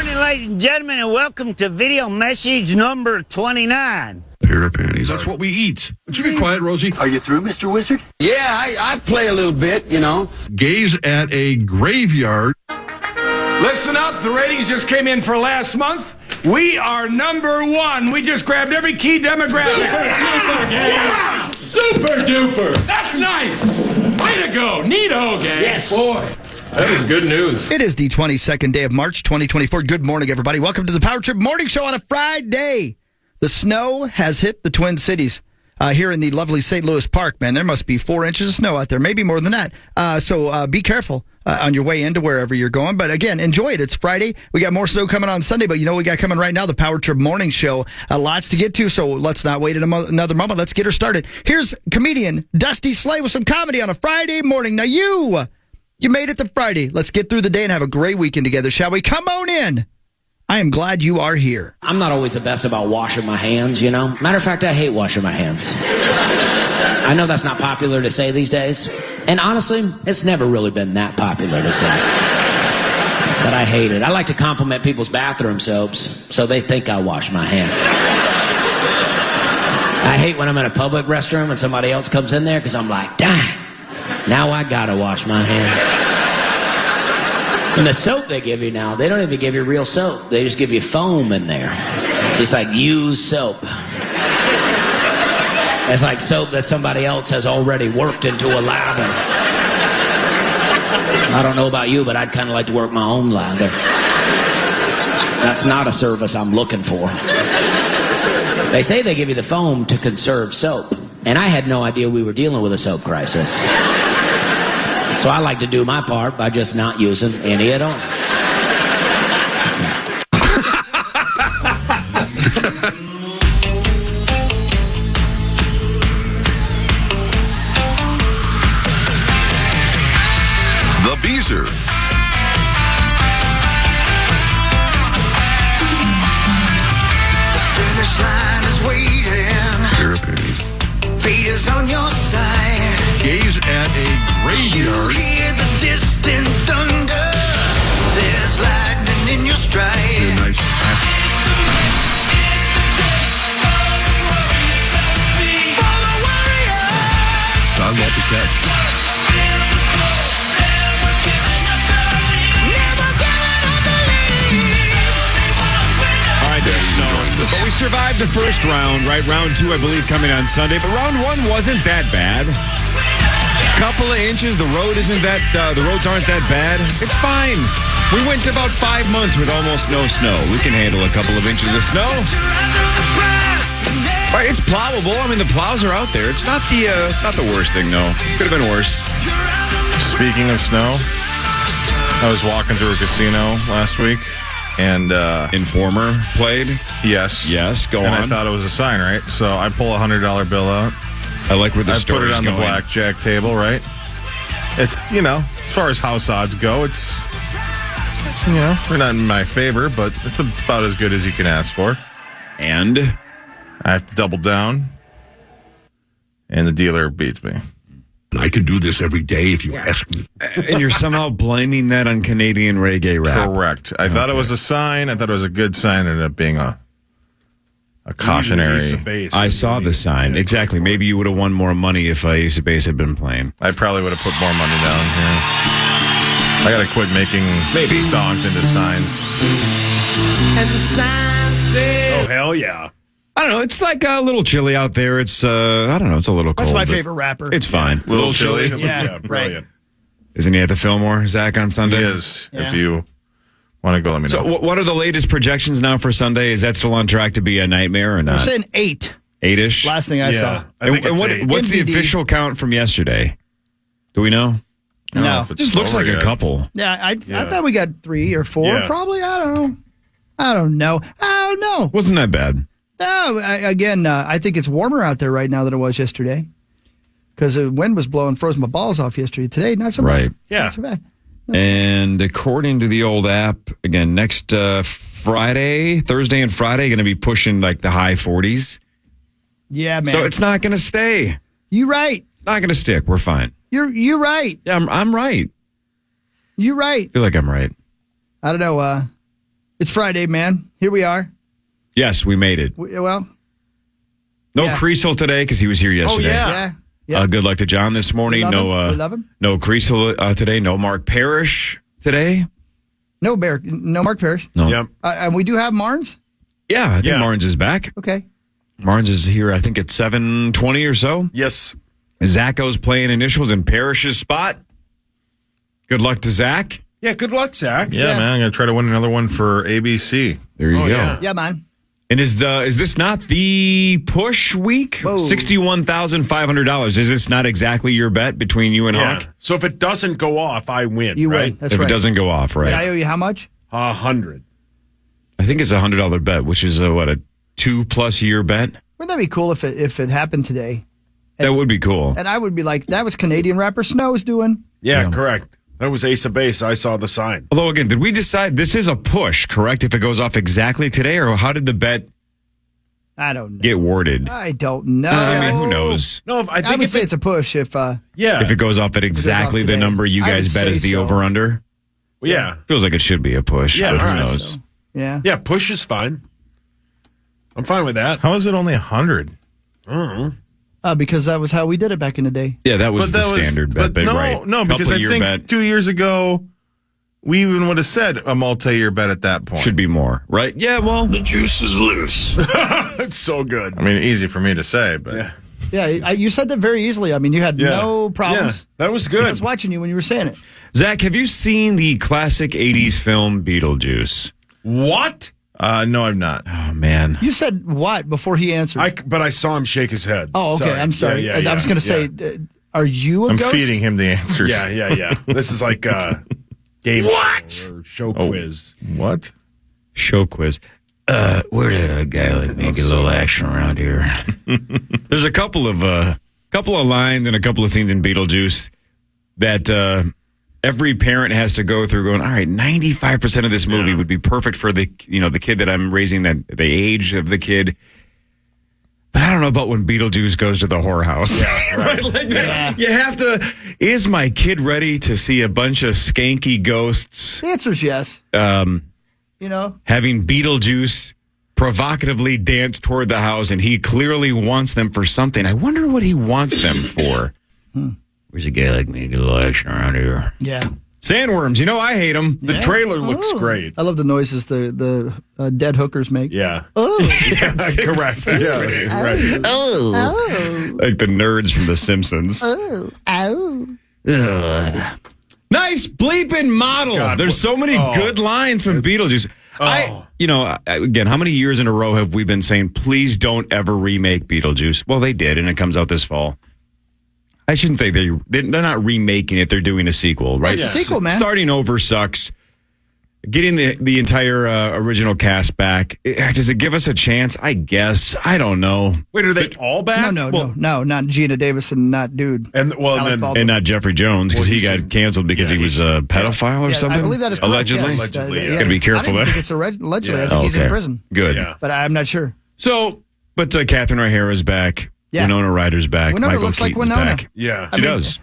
morning, ladies and gentlemen, and welcome to video message number 29. Pair of panties. That's what we eat. Would you be quiet, Rosie? Are you through, Mr. Wizard? Yeah, I play a little bit, you know. Gaze at a graveyard. Listen up, the ratings just came in for last month. We are number one. We just grabbed every key demographic. Super duper. That's nice. Way to go. Neato, gang. Yes. Boy, that is good news. It is the 22nd day of March, 2024. Good morning, everybody. Welcome to the Power Trip Morning Show on a Friday. The snow has hit the Twin Cities. Here in the lovely St. Louis Park, man, there must be 4 inches of snow out there, maybe more than that. So be careful on your way into wherever you're going. But again, enjoy it. It's Friday. We got more snow coming on Sunday, but you know what we got coming right now? The Power Trip Morning Show. Lots to get to, so let's not wait another moment. Let's get her started. Here's comedian Dusty Slay with some comedy on a Friday morning. Now you made it to Friday. Let's get through the day and have a great weekend together, shall we? Come on in. I am glad you are here. I'm not always the best about washing my hands, you know. Matter of fact, I hate washing my hands. I know that's not popular to say these days. And honestly, it's never really been that popular to say. But I hate it. I like to compliment people's bathroom soaps so they think I wash my hands. I hate when I'm in a public restroom and somebody else comes in there because I'm like, dang, now I gotta wash my hands. And the soap they give you now, they don't even give you real soap. They just give you foam in there. It's like used soap. It's like soap that somebody else has already worked into a lather. I don't know about you, but I'd kind of like to work my own lather. That's not a service I'm looking for. They say they give you the foam to conserve soap. And I had no idea we were dealing with a soap crisis. So I like to do my part by just not using any at all. The Beezer. The finish line is waiting. Pair of panties. Fate is on your side. Gaze at a graveyard. You hear the distant thunder. There's lightning in your stride. A nice ass. For the warriors. I love the catch. Never giving up the lead. All right, there's snow. But we survived the first round, right? Round 2, I believe, coming on Sunday. But round 1 wasn't that bad. Couple of inches. The roads aren't that bad. It's fine. We went to about 5 months with almost no snow. We can handle a couple of inches of snow. Right, it's plowable. I mean, the plows are out there. It's not the worst thing, though. Could have been worse. Speaking of snow, I was walking through a casino last week, and Informer played. yes, Go and on. I thought it was a sign, right? So I pull a $100 bill out. I like where the I put story's it on going. the blackjack table, right? It's, as far as house odds go, it's, we're not in my favor, but it's about as good as you can ask for. And I have to double down, and the dealer beats me. I can do this every day if you ask me. and you're somehow blaming that on Canadian reggae rap. Correct. I thought it was a sign. I thought it was a good sign. It ended up being a cautionary. I saw the sign. Exactly. Maybe you would have won more money if Ace of Base had been playing. I probably would have put more money down here. I got to quit making songs into signs. And the sign says, Oh, hell yeah. I don't know. It's like a little chilly out there. It's, I don't know. It's a little cold. That's my but favorite rapper. It's fine. A little chilly. Yeah, brilliant. Isn't he at the Fillmore, Zach, on Sunday? He is. Yeah. If you want to go, let me know. So what are the latest projections now for Sunday? Is that still on track to be a nightmare or I'm not? saying 8. 8-ish? Last thing I saw. I think it's 8. What's the NBD. official count from yesterday? Do we know? I don't know No. if it's Just looks over like yet. a couple. Yeah, I bet we got 3 or 4, Yeah. probably. I don't know. Wasn't that bad? No, I think it's warmer out there right now than it was yesterday. Because the wind was blowing, froze my balls off yesterday. Today, not so bad. Right. Yeah. Not so bad. And according to the old app, again, next Thursday and Friday, going to be pushing like the high 40s. Yeah, man. So it's not going to stay. You right. It's not going to stick. We're fine. You right. Yeah, I'm right. You right. I feel like I'm right. I don't know. It's Friday, man. Here we are. Yes, we made it. Well, No yeah. Creasel today because he was here yesterday. yeah. Good luck to John this morning. We love him. No Creasel today. No Mark Parrish today. No Mark Parrish. No. Yep. And we do have Marnes? Yeah, I think Yeah. Marnes is back. Okay. Marnes is here, I think, at 7:20 or so. Yes. Zacho's playing initials in Parrish's spot. Good luck to Zach. Yeah, good luck, Zach. Yeah, man. I'm going to try to win another one for ABC. There you go. yeah. Yeah, man. And is this not the push week? Whoa. $61,500. Is this not exactly your bet between you and Yeah. Hawk? So if it doesn't go off, I win, You right? win. That's If right. it doesn't go off, right? And I owe you how much? 100. I think it's a $100 bet, which is a 2+ year bet. Wouldn't that be cool if it happened today? That would be cool. And I would be like, that was Canadian rapper Snow's doing. Yeah, correct. That was Ace of Base. I saw the sign. Although, again, did we decide this is a push, correct? If it goes off exactly today, or how did the bet I don't know. get worded? I don't know. I mean, who knows? No, I I think would if say it's a push if yeah. If it goes off at exactly the today, number you I guys would bet is say the so. over-under, yeah. feels like it should be a push. Yeah, but all who right. knows? yeah. Yeah, push is fine. I'm fine with that. How is it only 100? Because that was how we did it back in the day. Yeah, that was the standard bet, but no, right. no, because I Couple-year think bet 2 years ago, we even would have said a multi-year bet at that point. should be more, right? Yeah, well, The juice is loose. It's so good. I mean, easy for me to say, but Yeah, you said that very easily. I mean, you had no problems. Yeah, that was I good. was watching you when you were saying it. Zach, have you seen the classic 80s film Beetlejuice? What? no, I've not. Oh, man. You said what before he answered? But I saw him shake his head. Oh, okay. I'm sorry. Yeah, I was going to say, are you a I'm ghost? feeding him the answers. Yeah. This is like game show or show quiz. What? Show quiz. Where did a guy like me get a little action around here? There's a couple of lines and a couple of scenes in Beetlejuice that every parent has to go through going, all right, 95% of this movie would be perfect for the kid that I'm raising, that the age of the kid. But I don't know about when Beetlejuice goes to the whorehouse. Yeah, right. Like, you have to, is my kid ready to see a bunch of skanky ghosts The answer is yes. You know? having Beetlejuice provocatively dance toward the house, and he clearly wants them for something? I wonder what he wants them for. Where's a guy like me get a little action around here? Yeah. Sandworms, I hate them. The trailer looks great. I love the noises the dead hookers make. Yeah. Oh. Correct. Yeah. Right. Like the nerds from The Simpsons. Ugh. Nice bleeping model. God, There's so many good lines from Beetlejuice. Again, how many years in a row have we been saying, please don't ever remake Beetlejuice? Well, they did, and it comes out this fall. I shouldn't say they're not remaking it. They're doing a sequel, right? It's a sequel, man. Starting over sucks. Getting the entire original cast back, does it give us a chance? I guess. I don't know. Wait, are they all back? No, not Gina Davis and not dude. And Alec Baldwin. And not Jeffrey Jones, because he got canceled because he was a pedophile or Yeah, something? I believe that is correct. Allegedly? Yes. Allegedly, yeah. Gotta be careful I don't there. think it's allegedly. I think he's in prison. Good. Yeah. But I'm not sure. So, but Catherine O'Hara's back. Yeah. Winona Ryder's back. Winona Michael looks like Keaton's Winona. back. Yeah. She does.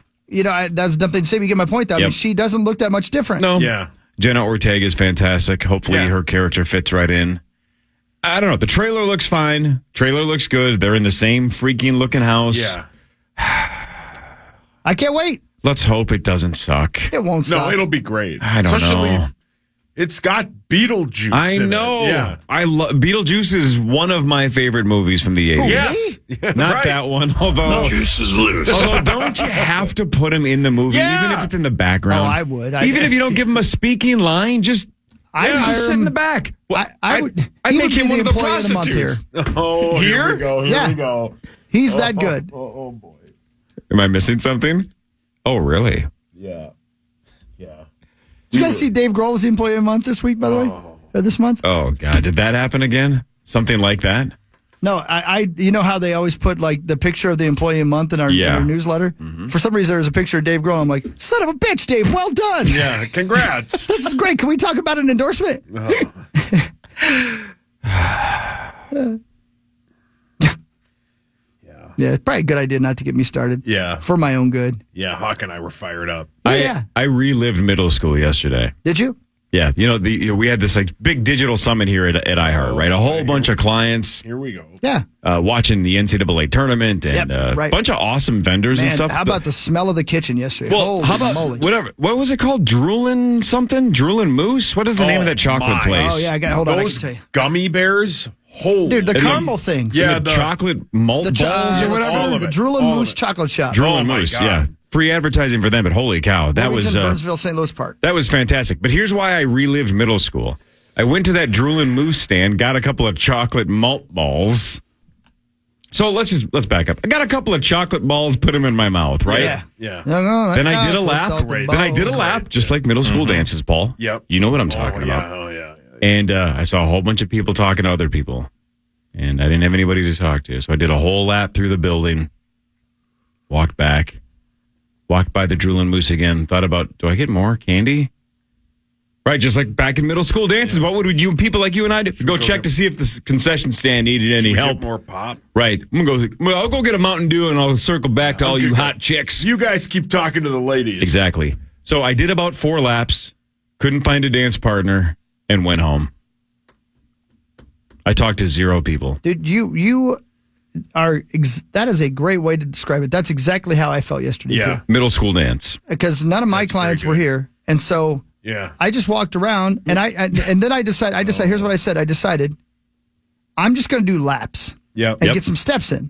That's a dumb thing to say, but you get my point, though. I mean, Yep. she doesn't look that much different. No. Yeah. Jenna Ortega is fantastic. Hopefully Yeah. her character fits right in. I don't know. The trailer looks fine. Trailer looks good. They're in the same freaking looking house. Yeah. I can't wait. Let's hope it doesn't suck. It won't No, suck. it'll be great. I don't know. It's got Beetlejuice. I in know. It. Yeah. I love Beetlejuice is one of my favorite movies from the 80s. Yes. Not Right. that one, although Juice is loose. don't you have to put him in the movie, Yeah. even if it's in the background? Oh, I would. Even if you don't give him a speaking line, just hire sit him- in the back. Well, I would. I'd he make would be him one the of the employee of the month here. prostitutes. Oh, here Here? we go. Here Yeah. we go. He's that good. Oh, boy. Am I missing something? Oh, really? Yeah. Yeah. Did you guys see Dave Grohl was the employee of the month this week, by the way? Or this month? Oh, God. Did that happen again? Something like that? No, I you know how they always put like the picture of the employee of the month in our newsletter? For some reason, there was a picture of Dave Grohl. I'm like, son of a bitch, Dave, well done. Yeah. Congrats. This is great. Can we talk about an endorsement? Yeah, it's probably a good idea not to get me started. Yeah. For my own good. Yeah. Hawk and I were fired up. Yeah. I relived middle school yesterday. Did you? Yeah, we had this like big digital summit here at iHeart, right? A whole bunch of clients. Here we go. Yeah. Watching the NCAA tournament and a bunch of awesome vendors and stuff. How about the smell of the kitchen yesterday? Well, how about whatever? What was it called? Droolin' something? Droolin' Moose? What is the name of that chocolate place? Oh, yeah. Hold on. I can Those tell you. gummy bears. Holy. Dude, the caramel things. Yeah, the chocolate malt balls or whatever. all of The it. Droolin' All of Moose it. Chocolate Shop. Droolin' Oh, my Moose, God. yeah. Free advertising for them, but holy cow, that was Burnsville, St. Louis Park. that was fantastic. But here's why I relived middle school. I went to that Droolin' Moose stand, got a couple of chocolate malt balls. So let's back up. I got a couple of chocolate balls, put them in my mouth, right? Yeah. Then I did a lap. Just like middle school dances, Paul. Yep. You know what I'm talking about. Oh, yeah. And I saw a whole bunch of people talking to other people. And I didn't have anybody to talk to. So I did a whole lap through the building, walked back, walked by the Droolin' Moose again, thought about, do I get more candy? Right, just like back in middle school dances. What would you people like you and I do? Go check to see if the concession stand needed any help. Get more pop. Right. I'll go get a Mountain Dew and I'll circle back to all you hot chicks. You guys keep talking to the ladies. Exactly. So I did about 4 laps, couldn't find a dance partner, and went home. I talked to 0 people. Dude, you are, that is a great way to describe it. That's exactly how I felt yesterday, Yeah. too. Middle school dance. Because none of my clients were here. And so Yeah. I just walked around and and then I decided, here's what I said. I decided I'm just going to do laps. Yep. And get some steps in.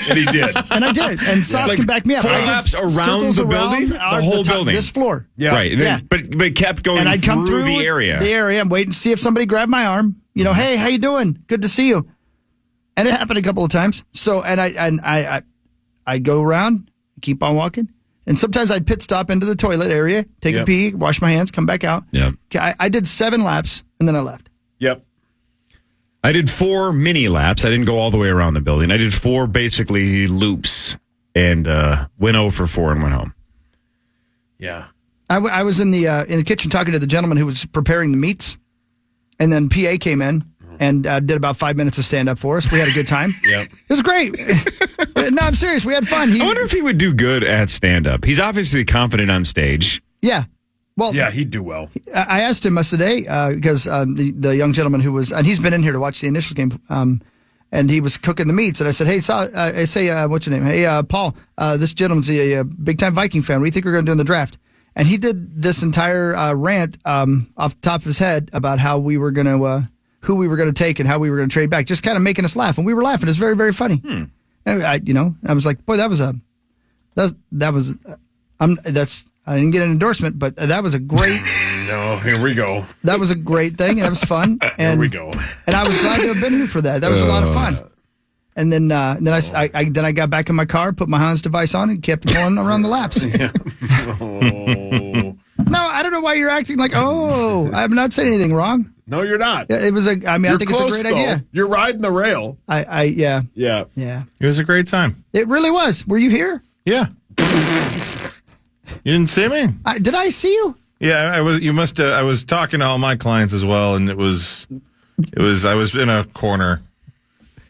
And he did. And I did. And Sauce can back me up. 4 I did laps around circles the building? The whole building? This floor. Yeah. Right. And then, But it kept going And I'd come through the area. The area. I'm waiting to see if somebody grabbed my arm. Hey, how you doing? Good to see you. And it happened a couple of times. So, and I go around, keep on walking. And sometimes I'd pit stop into the toilet area, take a pee, wash my hands, come back out. Yeah. I did 7 laps and then I left. Yep. I did 4 mini laps. I didn't go all the way around the building. I did 4 basically loops and went 0 for 4 and went home. Yeah. I was in the kitchen talking to the gentleman who was preparing the meats. And then PA came in and did about 5 minutes of stand-up for us. We had a good time. Yep. It was great. No, I'm serious. We had fun. I wonder if he would do good at stand-up. He's obviously confident on stage. Yeah. Well, Yeah, he'd do well. I asked him yesterday because the young gentleman who was, and he's been in here to watch the initial game, and he was cooking the meats. And I said, hey, what's your name? Hey, Paul, this gentleman's a big-time Viking fan. What do you think we're going to do in the draft? And he did this entire rant off the top of his head about how we were going to, who we were going to take and how we were going to trade back, just kind of making us laugh. And we were laughing. It was very, very funny. And I was like, boy, I didn't get an endorsement, but that was a great. No, here we go. That was a great thing. And it was fun. And, Here we go. And I was glad to have been here for that. That was a lot of fun. And then I got back in my car, put my Hans device on, and kept going around the laps. Oh. No, I don't know why you're acting like, I'm not saying anything wrong. No, you're not. It was I think it's a close, great idea. though. You're riding the rail. Yeah. Yeah. It was a great time. It really was. Were you here? Yeah. You didn't see me? Did I see you? Yeah, I was. You must. I was talking to all my clients as well, and it was. I was in a corner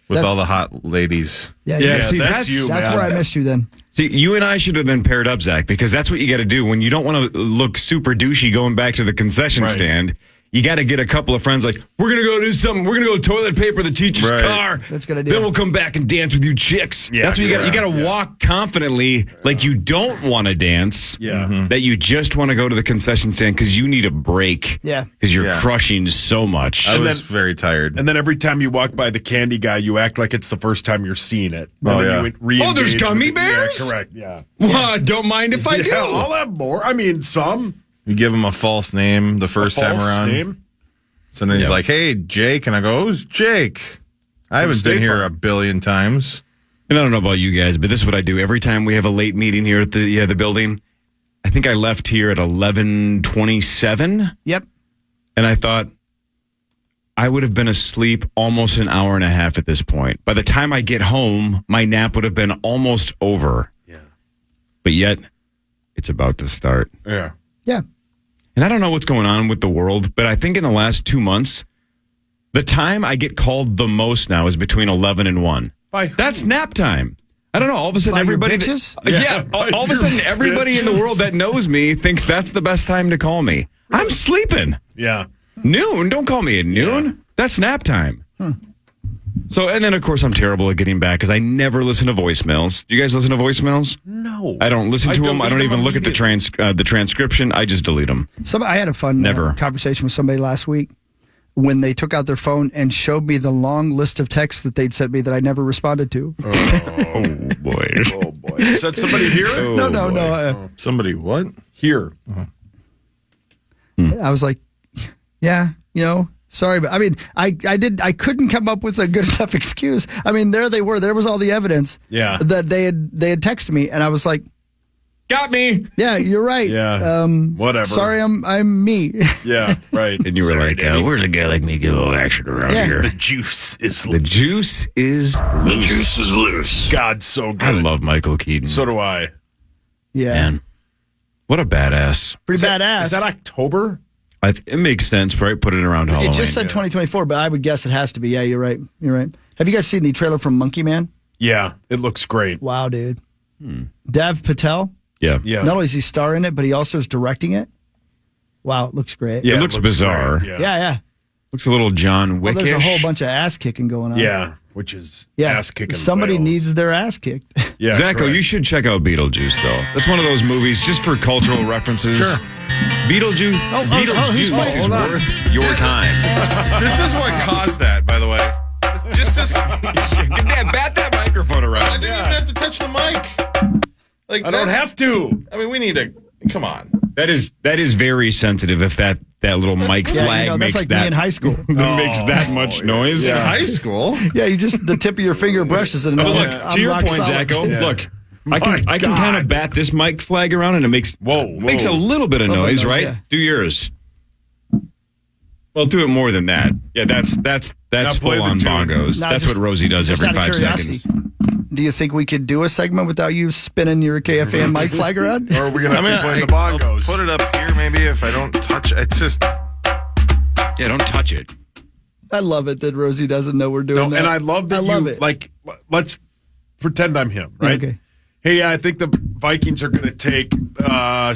with all the hot ladies. Yeah. See, that's you, That's man. where I missed you then. See, you and I should have then paired up, Zach, because that's what you got to do when you don't want to look super douchey going back to the concession Right. stand. You got to get a couple of friends like, we're going to go do something. We're going to go toilet paper the teacher's Right. car. That's a good idea. Then we'll come back and dance with you chicks. Yeah, That's what you got. You got to walk confidently like you don't want to dance. Yeah. That you just want to go to the concession stand because you need a break. Yeah. Because you're Yeah. crushing so much. I was very tired. And then every time you walk by the candy guy, you act like it's the first time you're seeing it. And Oh, then yeah. you re-engage there's with gummy it. bears? Yeah, correct. Yeah. Well, don't mind if I do. Yeah, I'll have more. I mean, some. You give him a false name the first time False around. name. So then he's like, "Hey, Jake," and I go, "Who's Jake?" I haven't been State here Farm. a billion times. And I don't know about you guys, but this is what I do. Every time we have a late meeting here at the building, I think I left here at 11:27, Yep. and I thought I would have been asleep almost an hour and a half at this point. By the time I get home, my nap would have been almost over. Yeah. But yet, it's about to start. Yeah. Yeah. And I don't know what's going on with the world, but I think in the last 2 months, the time I get called the most now is between 11 and 1. By who? That's nap time. I don't know. All of a sudden, By your everybody. bitches? All of a sudden, everybody in the world that knows me thinks that's the best time to call me. I'm sleeping. Yeah. Noon? Don't call me at noon. That's nap time. So, and then, of course, I'm terrible at getting back because I never listen to voicemails. Do you guys listen to voicemails? No. I don't listen to them. I don't even look at the transcription. I just delete them. I had a fun conversation with somebody last week when they took out their phone and showed me the long list of texts that they'd sent me that I never responded to. Oh, boy. Oh, boy. Is that somebody here? No. Somebody what? Here. I was like, yeah, sorry, but I mean, I couldn't come up with a good enough excuse. I mean, there they were. There was all the evidence. Yeah. That they had texted me, and I was like, got me. yeah, you're right. Yeah. Whatever. Sorry, I'm me. Yeah, right. And you were like, where's a guy like me get a little action around here? The juice is loose. The juice is loose. The juice is loose. God, so good. I love Michael Keaton. So do I. Yeah. Man, what a badass. Pretty badass. Is that October? It makes sense, right? Put it around Halloween. It just said 2024, but I would guess it has to be. Yeah, you're right. Have you guys seen the trailer from Monkey Man? Yeah, it looks great. Wow, dude. Dev Patel. Yeah. Not only is he starring it, but he also is directing it. Wow, it looks great. Yeah, it looks bizarre. Great. Yeah. Looks a little John Wick-ish. Well, there's a whole bunch of ass kicking going on. Yeah, which is ass kicking. Somebody needs their ass kicked. Yeah, Zacho, correct. you should check out Beetlejuice, though. That's one of those movies just for cultural references. Sure. Beetlejuice who's playing? is worth your time. This is what caused that, by the way. Just bat that microphone around. I didn't even have to touch the mic. Like I don't have to. I mean, we need to. Come on. That is very sensitive. If that little mic flag that's makes like that me in high school. makes that much noise. In high school. Yeah, you just the tip of your finger brushes it. And But I'm look, like, I'm to your rock point, solid. Zacho. Yeah. Look, I can kind of bat this mic flag around, and it makes a little bit of Little bit noise, of noise, right? yeah. Do yours. Well, do it more than that. Yeah, that's play full on the tune. bongos. No, That's just- what Rosie does just every out of 5 curiosity. seconds. Do you think we could do a segment without you spinning your KFAN mic flag around? Or are we going to have to play the I'll bongos? put it up here maybe if I don't touch. It's just. Yeah, don't touch it. I love it that Rosie doesn't know we're doing No, that. and I love that it. like, let's pretend I'm him, right? Okay. Hey, I think the Vikings are going to take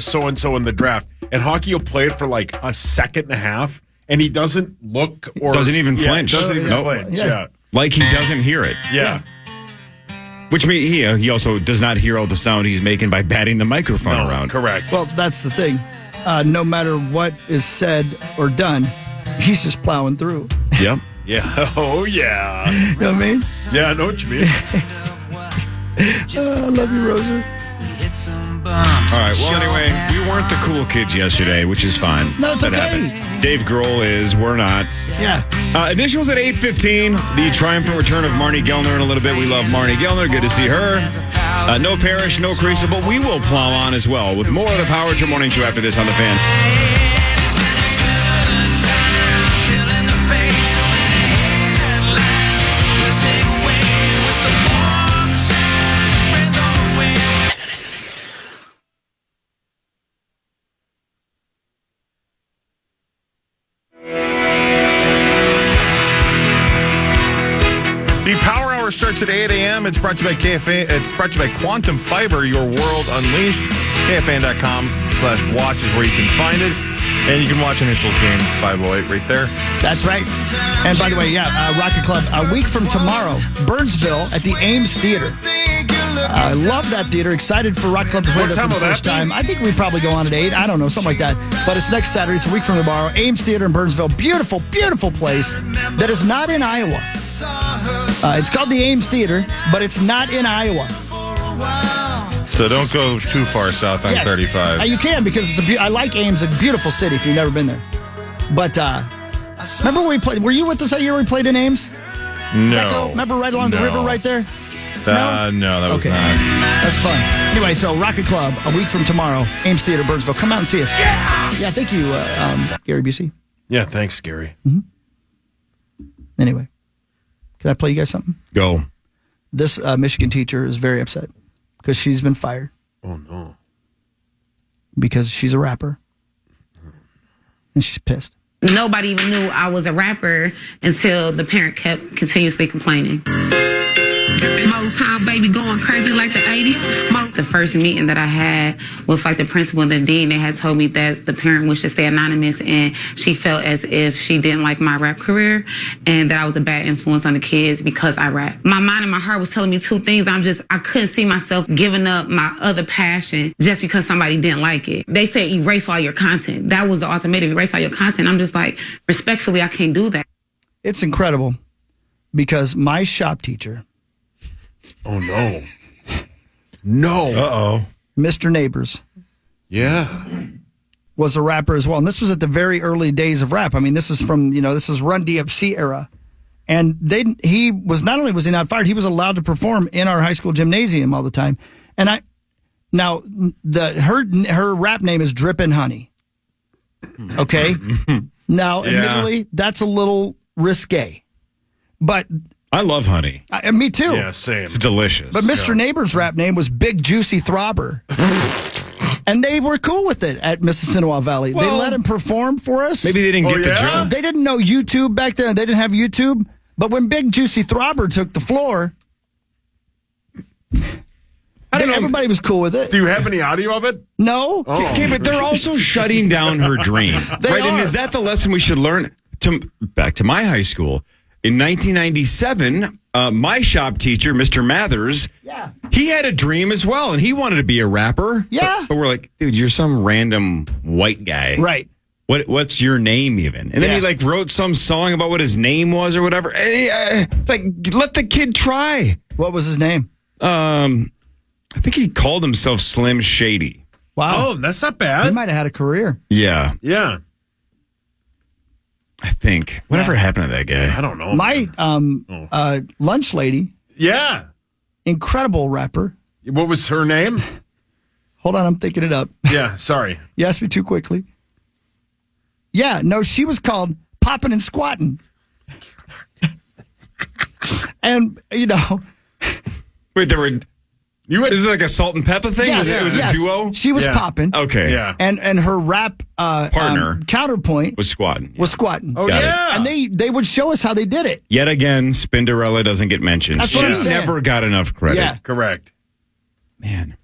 so-and-so in the draft. And Hockey will play it for like a second and a half, and he doesn't look or... Doesn't even flinch. Doesn't even Nope. flinch, Yeah. yeah. Like he doesn't hear it. Yeah. Which means he also does not hear all the sound he's making by batting the microphone No, around. correct. Well, that's the thing. No matter what is said or done, he's just plowing through. Yep. Yeah. Oh, yeah. You know what I mean? Yeah, I know what you mean. I love you, Rosie. All right. Well, anyway, we weren't the cool kids yesterday, which is fine. No, it's That okay. happened. Dave Grohl is. We're not. Yeah. Initials at 8:15. The triumphant return of Marnie Gellner in a little bit. We love Marnie Gellner. Good to see her. No Parrish, no Creasy, but we will plow on as well with more of the Power Trip Morning Show after this on the Fan. The Power Hour starts at 8 a.m. It's brought to you by KFAN. It's brought to you by Quantum Fiber, your world unleashed. KFAN.com/watch is where you can find it. And you can watch Initials game 508 right there. That's right. And by the way, Rocket Club, a week from tomorrow, Burnsville at the Ames Theater. I love that theater. Excited for Rocket Club to play What there time for the will that first be? time. I think we probably go on at 8. I don't know, something like that. But it's next Saturday. It's a week from tomorrow. Ames Theater in Burnsville. Beautiful, beautiful place that is not in Iowa. It's called the Ames Theater, but it's not in Iowa. So don't go too far south on Yes. 35. You can because I like Ames, a beautiful city if you've never been there. But remember when we played? Were you with us that year we played in Ames? No. Zacho, remember right along the river right there? No, that was Okay. not. That's fun. Anyway, so Rocket Club, a week from tomorrow, Ames Theater, Burnsville. Come out and see us. Yeah, thank you, Gary Busey. Yeah, thanks, Gary. Anyway, can I play you guys something? Go. This Michigan teacher is very upset because she's been fired Oh, no. because she's a rapper. And she's pissed. Nobody even knew I was a rapper until the parent kept continuously complaining. Motown baby going crazy like the 80s. The first meeting that I had with like the principal and the dean, they had told me that the parent wished to stay anonymous, and she felt as if she didn't like my rap career and that I was a bad influence on the kids because I rap. My mind and my heart was telling me two things. I couldn't see myself giving up my other passion just because somebody didn't like it. They said erase all your content. That was the ultimatum, erase all your content. I'm just like, respectfully, I can't do that. It's incredible because my shop teacher. Oh, no. No. Uh-oh. Mr. Neighbors. Yeah. Was a rapper as well. And this was at the very early days of rap. I mean, this is from, this is Run DMC era. And he was, not only was he not fired, he was allowed to perform in our high school gymnasium all the time. And her rap name is Drippin' Honey. Okay? Now, admittedly, that's a little risque. But I love honey. Me too. Yeah, same. It's delicious. But Mr. Neighbor's rap name was Big Juicy Throbber. And they were cool with it at Mississinawa Valley. They let him perform for us. Maybe they didn't get the joke. They didn't know YouTube back then. They didn't have YouTube. But when Big Juicy Throbber took the floor, everybody was cool with it. Do you have any audio of it? No. Okay, but they're also shutting down her dream. They right? are. And is that the lesson we should learn? Back to my high school. In 1997, my shop teacher, Mr. Mathers, he had a dream as well, and he wanted to be a rapper. Yeah. But we're like, dude, you're some random white guy. Right. What's your name even? And then he wrote some song about what his name was or whatever. It's like, let the kid try. What was his name? I think he called himself Slim Shady. Wow. Oh, that's not bad. He might have had a career. Yeah. Yeah. I think. Whatever happened to that guy? I don't know. My lunch lady. Yeah. Incredible rapper. What was her name? Hold on, I'm thinking it up. Yeah, sorry. You asked me too quickly. Yeah, no, she was called Poppin' and Squattin'. And, Wait, there were... Is it like a Salt and Pepper thing? Yes, it was a duo? She was popping. Okay. Yeah. And her rap partner counterpoint was squatting. Was squatting. Oh, yeah. And they would show us how they did it. Yet again, Spinderella doesn't get mentioned. That's what I'm saying. Never got enough credit. Yeah. Correct. Man.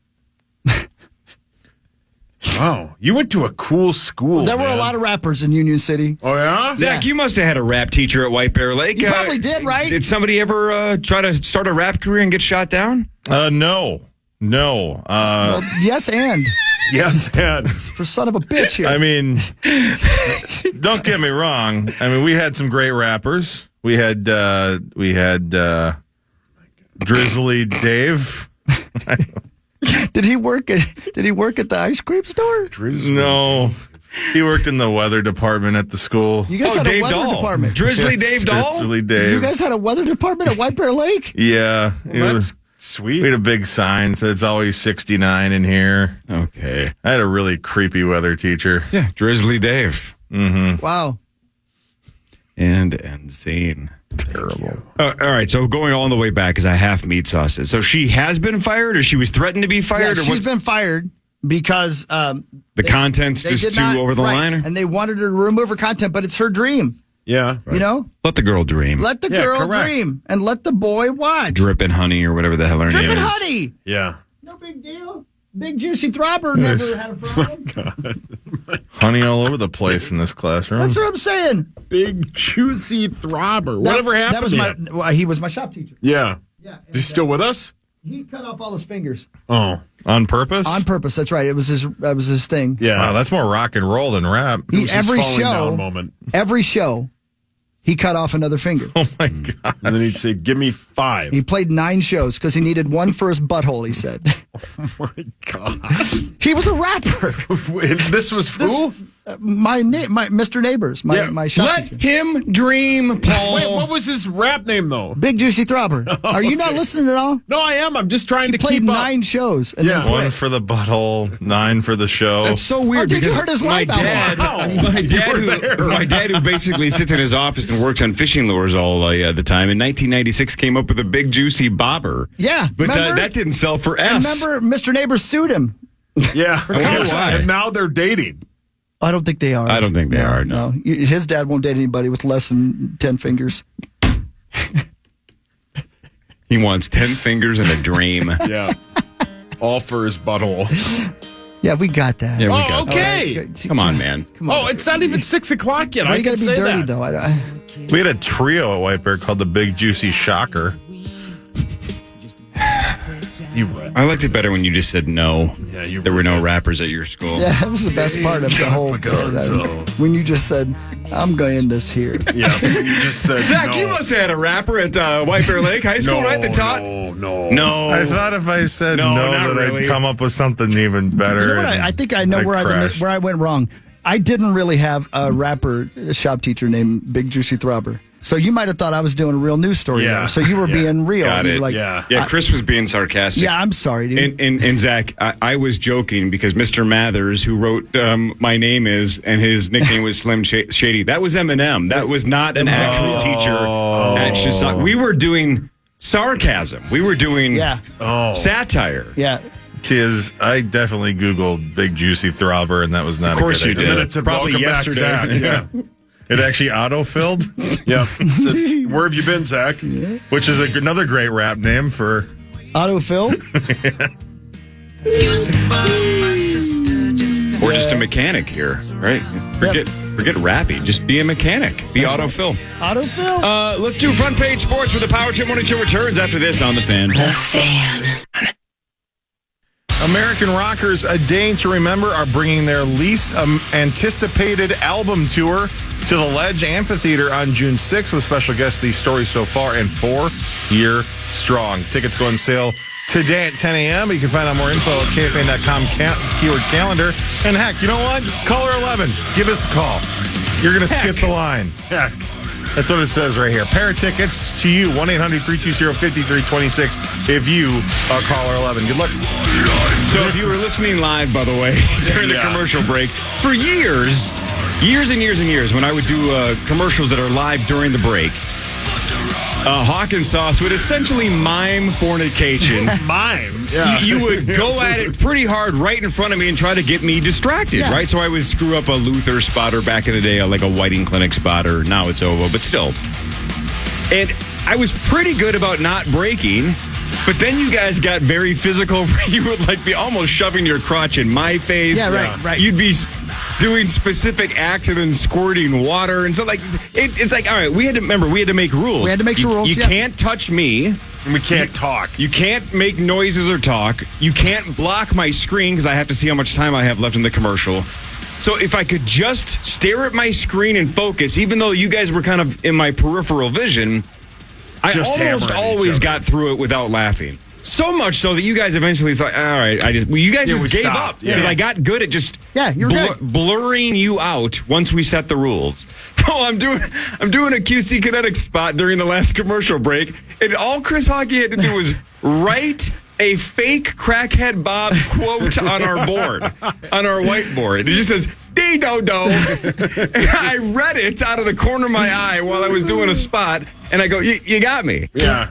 Wow. You went to a cool school. There were a lot of rappers in Union City. Oh, yeah? Zach, you must have had a rap teacher at White Bear Lake. You probably did, right? Did somebody ever try to start a rap career and get shot down? No. Well, yes, and. Yes, and. For son of a bitch here. I mean, don't get me wrong. I mean, we had some great rappers. We had Drizzly Dave. Did he work at the ice cream store? No. He worked in the weather department at the school. You guys had Dave a weather Dahl. department. Drizzly Dave Dahl? Drizzly Dave. You guys had a weather department at White Bear Lake? Yeah. Well, that's sweet. We had a big sign that it's always 69 in here. Okay. I had a really creepy weather teacher. Yeah, Drizzly Dave. Mm-hmm. Wow. And insane. Terrible. All right, so going all the way back, because I half meat sauce it. So she has been fired, or she was threatened to be fired? Yeah, or she's been fired because the content's just too over the line? And they wanted her to remove her content, but it's her dream. Yeah. Let the girl dream. Let the girl dream and let the boy watch. Drippin' Honey or whatever the hell her name Drippin' is. Honey. Yeah. No big deal. Big Juicy Throbber never had a problem. Honey all over the place in this classroom. That's what I'm saying. Big Juicy Throbber. Whatever happened That was to him? he was my shop teacher. Yeah. Yeah. Is he still with us? He cut off all his fingers. Oh. On purpose? On purpose. That's right. That was his thing. Yeah. Wow, that's more rock and roll than rap. It was his every falling show, down moment. every show, he cut off another finger. Oh, my God. And then he'd say, give me 5. He played 9 shows because he needed one for his butthole, he said. Oh, my God. He was a rapper. This was who? My Mr. Neighbors, my shop Let teacher. him dream, Paul. Wait, what was his rap name, though? Big Juicy Throbber. Are you not listening at all? No, I am. I'm just trying to Played keep up. 9 shows and then quit. 1 for the butthole, 9 for the show. That's so weird dude, you because heard his my live album. dad, my dad, who basically sits in his office and works on fishing lures all the time, in 1996 came up with a Big Juicy Bobber. Yeah, but remember? that didn't sell for S. Remember, Mr. Neighbors sued him. Yeah. I wonder why. And now they're dating. I don't think they are. I don't think they are. No. His dad won't date anybody with less than 10 fingers. He wants 10 fingers and a dream. Yeah. All for his butthole. Yeah, we got that. Yeah, we got that. okay. Come on, man. Come on. Oh, it's not even 6 o'clock yet. Why I you can got to be say dirty, that. though? We had a trio at White Bear called the Big Juicy Shocker. I liked it better when you just said no. Yeah, you there were no really- rappers at your school. Yeah, that was the best part of the whole when you just said, I'm going this here. Yeah, you just said Zach, no. you must have had a rapper at White Bear Lake High School, right? That taught. No. I thought if I said No, no, not that really. I'd come up with something even better. You know what? I think I know where crashed. I went wrong. I didn't really have a rapper shop teacher named Big Juicy Throbber. So you might have thought I was doing a real news story Yeah. there. So you were being real. Got You were it. like, Yeah. Chris was being sarcastic. yeah, I'm sorry, dude. And Zach, I was joking because Mr. Mathers, who wrote My Name Is, and his nickname was Slim Shady, that was Eminem. That was not an actual teacher at Shizak. We were doing sarcasm. We were doing satire. Yeah. Tis, I definitely Googled Big Juicy Throbber, and that was not Of course a good you idea. did. And then it said, Probably welcome back, yesterday. Zach. Yeah. It actually auto-filled, Yeah. Said, where have you been, Zach? which is another great rap name for... Autofill? Or just a mechanic here, right? Forget rapping. Just be a mechanic. Be autofill. Autofill? Let's do front page sports with the Power Trip Morning Show returns after this on The Fan. American rockers A Day to Remember are bringing their least anticipated album tour to the Ledge Amphitheater on June 6th with special guests The Story So Far and 4 Year Strong. Tickets go on sale today at 10 a.m. You can find out more info at KFAN.com keyword calendar. And heck, you know what? Caller 11. Give us a call. You're going to skip the line. Heck. That's what it says right here. Pair of tickets to you, 1-800-320-5326 if you are caller 11. Good luck. So if you were listening live, by the way, during the commercial break, for years and years, when I would do commercials that are live during the break, Hawk and Sauce would essentially mime fornication. Mime. Yeah. You would go at it pretty hard right in front of me and try to get me distracted, right? So I would screw up a Luther spotter back in the day, like a Whiting Clinic spotter. Now it's OVO, but still. And I was pretty good about not breaking, but then you guys got very physical. You would like be almost shoving your crotch in my face. Yeah, right. You'd be doing specific acts and then squirting water. And so like, it's like, all right, we had to make rules. We had to make some rules, You can't touch me. And we can't talk. You can't make noises or talk. You can't block my screen because I have to see how much time I have left in the commercial. So if I could just stare at my screen and focus, even though you guys were kind of in my peripheral vision, I Just almost hammering each always other. got through it without laughing. So much so that you guys eventually it's like, all right, you guys just we gave stopped. up because Yeah. I got good at just you were good. blurring you out once we set the rules. Oh, I'm doing a QC Kinetics spot during the last commercial break, and all Chris Hockey had to do was write a fake Crackhead Bob quote on our board, on our whiteboard. It just says, "Dee-do-do." And I read it out of the corner of my eye while I was doing a spot, and I go, you got me. Yeah.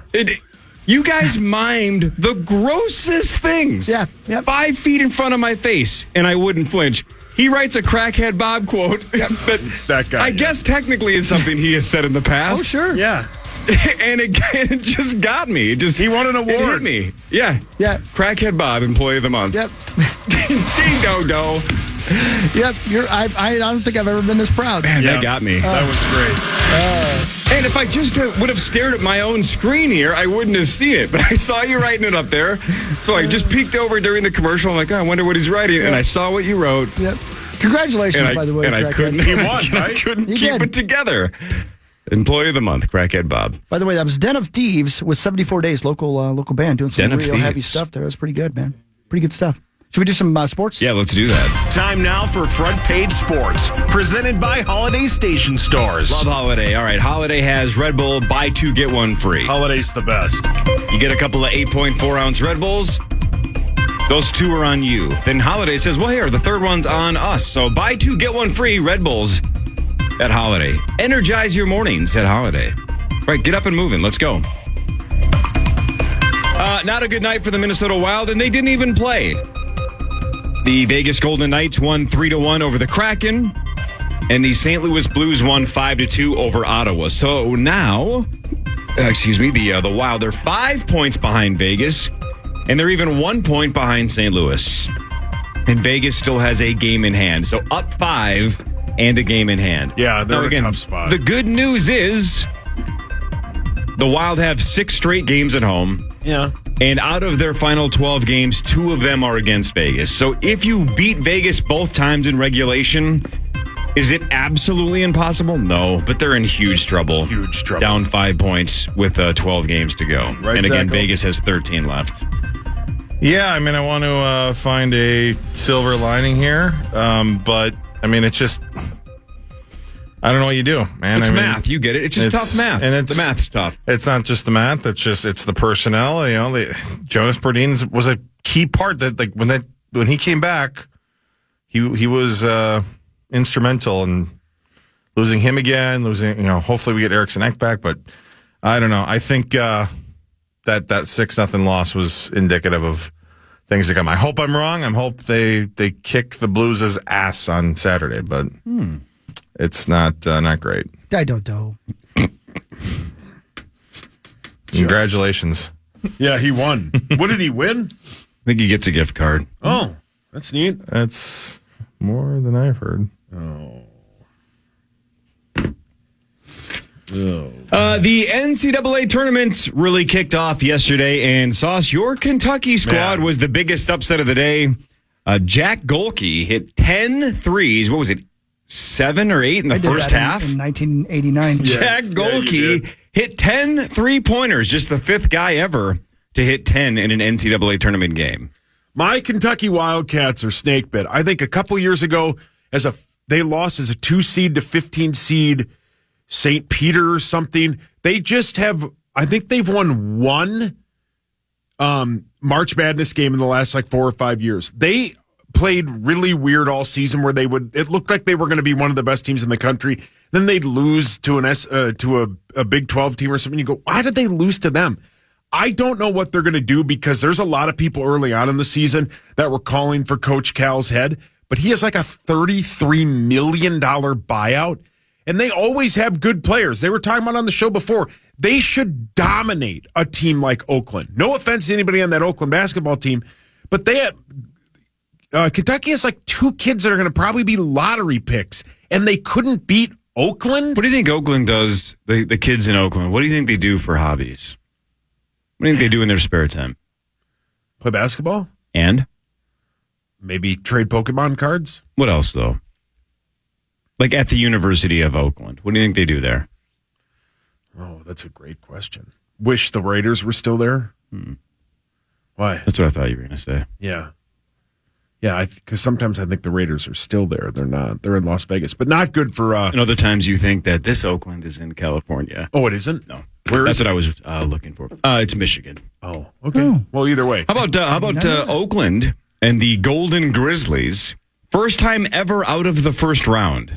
You guys mimed the grossest things. Yeah, yep. 5 feet in front of my face, and I wouldn't flinch. He writes a Crackhead Bob quote that That guy, I guess technically is something he has said in the past. Oh, sure. Yeah. And it just got me. He won an It hit award. me. Yeah. Yeah. Crackhead Bob, Employee of the Month. Yep. Ding-do-do. Yep. I don't think I've ever been this proud. Man, that got me. That was great. And if I just would have stared at my own screen here, I wouldn't have seen it. But I saw you writing it up there. So I just peeked over during the commercial. I'm like, oh, I wonder what he's writing. And I saw what you wrote. Yep. Congratulations, by the way, And I Crackhead. couldn't, He won, I right? couldn't He keep did. it together. Employee of the Month, Crackhead Bob. By the way, that was Den of Thieves with 74 Days, local band doing some Den of real heavy Thieves. stuff there. That was pretty good, man. Pretty good stuff. Should we do some sports? Yeah, let's do that. Time now for Front Page Sports, presented by Holiday Station Stores. Love Holiday. All right, Holiday has Red Bull, buy 2, get 1 free. Holiday's the best. You get a couple of 8.4-ounce Red Bulls. Those 2 are on you. Then Holiday says, well, here, the third one's on us. So buy 2, get 1 free Red Bulls at Holiday. Energize your mornings at Holiday. Right, get up and moving. Let's go. Not a good night for the Minnesota Wild, and they didn't even play. The Vegas Golden Knights won 3-1 over the Kraken, and the St. Louis Blues won 5-2 over Ottawa. So now the Wild. They're 5 points behind Vegas, and they're even 1 point behind St. Louis. And Vegas still has a game in hand. So up 5 and a game in hand. Yeah, they're in a tough spot. The good news is the Wild have 6 straight games at home. Yeah. And out of their final 12 games, 2 of them are against Vegas. So if you beat Vegas both times in regulation, is it absolutely impossible? No, but they're in huge trouble. Huge trouble. Down 5 points with 12 games to go. Right, and again, Zach? Vegas has 13 left. Yeah, I mean, I want to find a silver lining here, but I mean, it's just, I don't know what you do, man. It's math. You get it. It's just tough math. And the math's tough. It's not just the math. It's the personnel. You know, Jonas Brodin was a key part that, like, when he came back, he was instrumental in losing him again. Hopefully we get Eriksson Ek back, but I don't know. I think that 6-0 loss was indicative of things to come. I hope I'm wrong. I hope they kick the Blues' ass on Saturday, but it's not great. I don't know. Congratulations. Yeah, he won. What did he win? I think he gets a gift card. Oh, that's neat. That's more than I've heard. The NCAA tournament really kicked off yesterday, and Sauce, your Kentucky squad was the biggest upset of the day. Jack Golke hit 10 threes. What was it, 7 or 8 in the first half? In 1989. Jack Golke hit 10 three-pointers, just the 5th guy ever to hit 10 in an NCAA tournament game. My Kentucky Wildcats are snake bit. I think a couple years ago, they lost as a 2 seed to 15 seed St. Peter or something. They just have, I think they've won one March Madness game in the last 4 or 5 years. They played really weird all season where it looked like they were going to be one of the best teams in the country. Then they'd lose to a Big 12 team or something. You go, why did they lose to them? I don't know what they're going to do, because there's a lot of people early on in the season that were calling for Coach Cal's head, but he has a $33 million buyout, and they always have good players. They were talking about on the show before, they should dominate a team like Oakland. No offense to anybody on that Oakland basketball team, but they have, Kentucky has 2 kids that are going to probably be lottery picks, and they couldn't beat Oakland. What do you think Oakland does, the kids in Oakland? What do you think they do for hobbies? What do you think they do in their spare time? Play basketball? And? Maybe trade Pokemon cards? What else, though? At the University of Oakland. What do you think they do there? Oh, that's a great question. Wish the Raiders were still there? Why? That's what I thought you were going to say. Yeah. Yeah, because sometimes I think the Raiders are still there. They're not. They're in Las Vegas, but not good for... And other times you think that this Oakland is in California. Oh, it isn't? No. That's what I was looking for. It's Michigan. Oh, okay. Well, either way. How about Oakland and the Golden Grizzlies? First time ever out of the first round.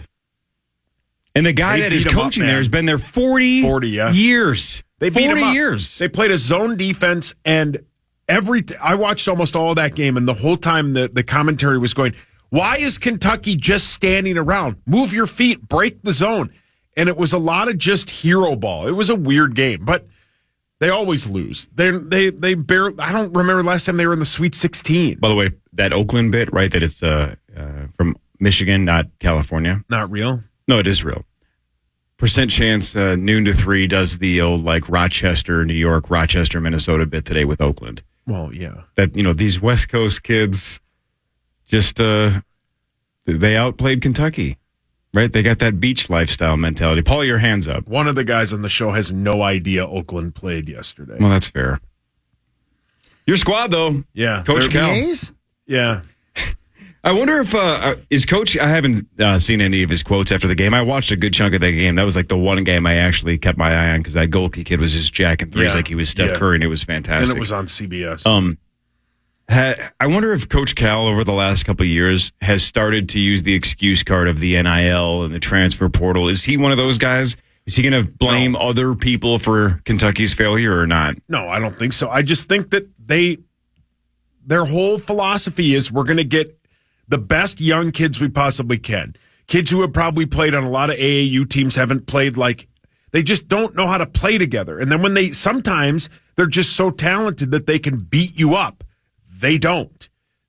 And the guy that is coaching there has been there 40 years. They beat 40 him up. years. They played a zone defense, and I watched almost all of that game, and the whole time the commentary was going, why is Kentucky just standing around? Move your feet, break the zone. And it was a lot of just hero ball. It was a weird game, but they always lose. They barely. I don't remember the last time they were in the Sweet 16. By the way, that Oakland bit, right? That it's from Michigan, not California. Not real? No, it is real. Percent chance noon to 3 does the old Rochester, New York, Rochester, Minnesota bit today with Oakland. Well, yeah. That these West Coast kids just they outplayed Kentucky. Right? They got that beach lifestyle mentality. Paul, your hands up. One of the guys on the show has no idea Oakland played yesterday. Well, that's fair. Your squad, though. Yeah. Coach Cal. Yeah. I wonder if is Coach, I haven't seen any of his quotes after the game. I watched a good chunk of that game. That was the one game I actually kept my eye on, because that Golke kid was just jacking threes like he was Steph Curry, and it was fantastic. And it was on CBS. I wonder if Coach Cal over the last couple of years has started to use the excuse card of the NIL and the transfer portal. Is he one of those guys? Is he going to blame other people for Kentucky's failure or not? No, I don't think so. I just think that their whole philosophy is we're going to get the best young kids we possibly can. Kids who have probably played on a lot of AAU teams, haven't played They just don't know how to play together. And then sometimes they're just so talented that they can beat you up. They don't.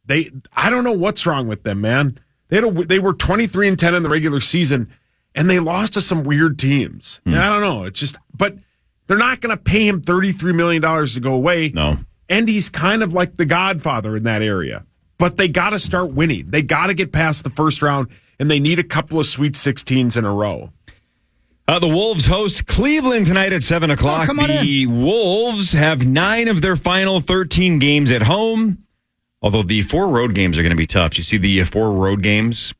I don't know what's wrong with them, man. They were 23-10 in the regular season, and they lost to some weird teams. And I don't know. It's just, but they're not going to pay him $33 million to go away. No. And he's kind of like the godfather in that area. But they got to start winning. They got to get past the first round, and they need a couple of Sweet 16s in a row. The Wolves host Cleveland tonight at 7 o'clock. The Wolves have 9 of their final 13 games at home, although the 4 road games are going to be tough. You see the 4 road games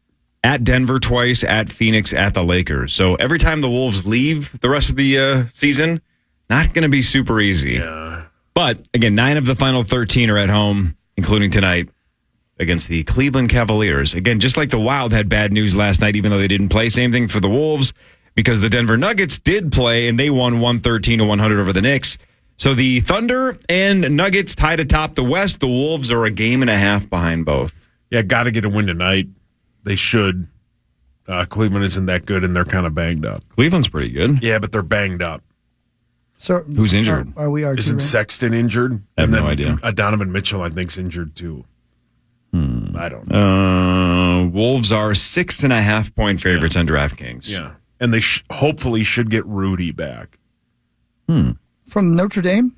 at Denver twice, at Phoenix, at the Lakers. So every time the Wolves leave the rest of the season, not going to be super easy. Yeah. But, again, 9 of the final 13 are at home, including tonight against the Cleveland Cavaliers. Again, just like the Wild had bad news last night, even though they didn't play. Same thing for the Wolves, because the Denver Nuggets did play, and they won 113-100 over the Knicks. So the Thunder and Nuggets tied atop the West. The Wolves are a game and a half behind both. Yeah, got to get a win tonight. They should. Cleveland isn't that good, and they're kind of banged up. Cleveland's pretty good. Yeah, but they're banged up. So who's injured? Are we? Isn't Sexton injured? I have no idea. Donovan Mitchell, I think, is injured too. I don't know. Wolves are 6.5 point favorites on DraftKings. Yeah, and they hopefully should get Rudy back. From Notre Dame?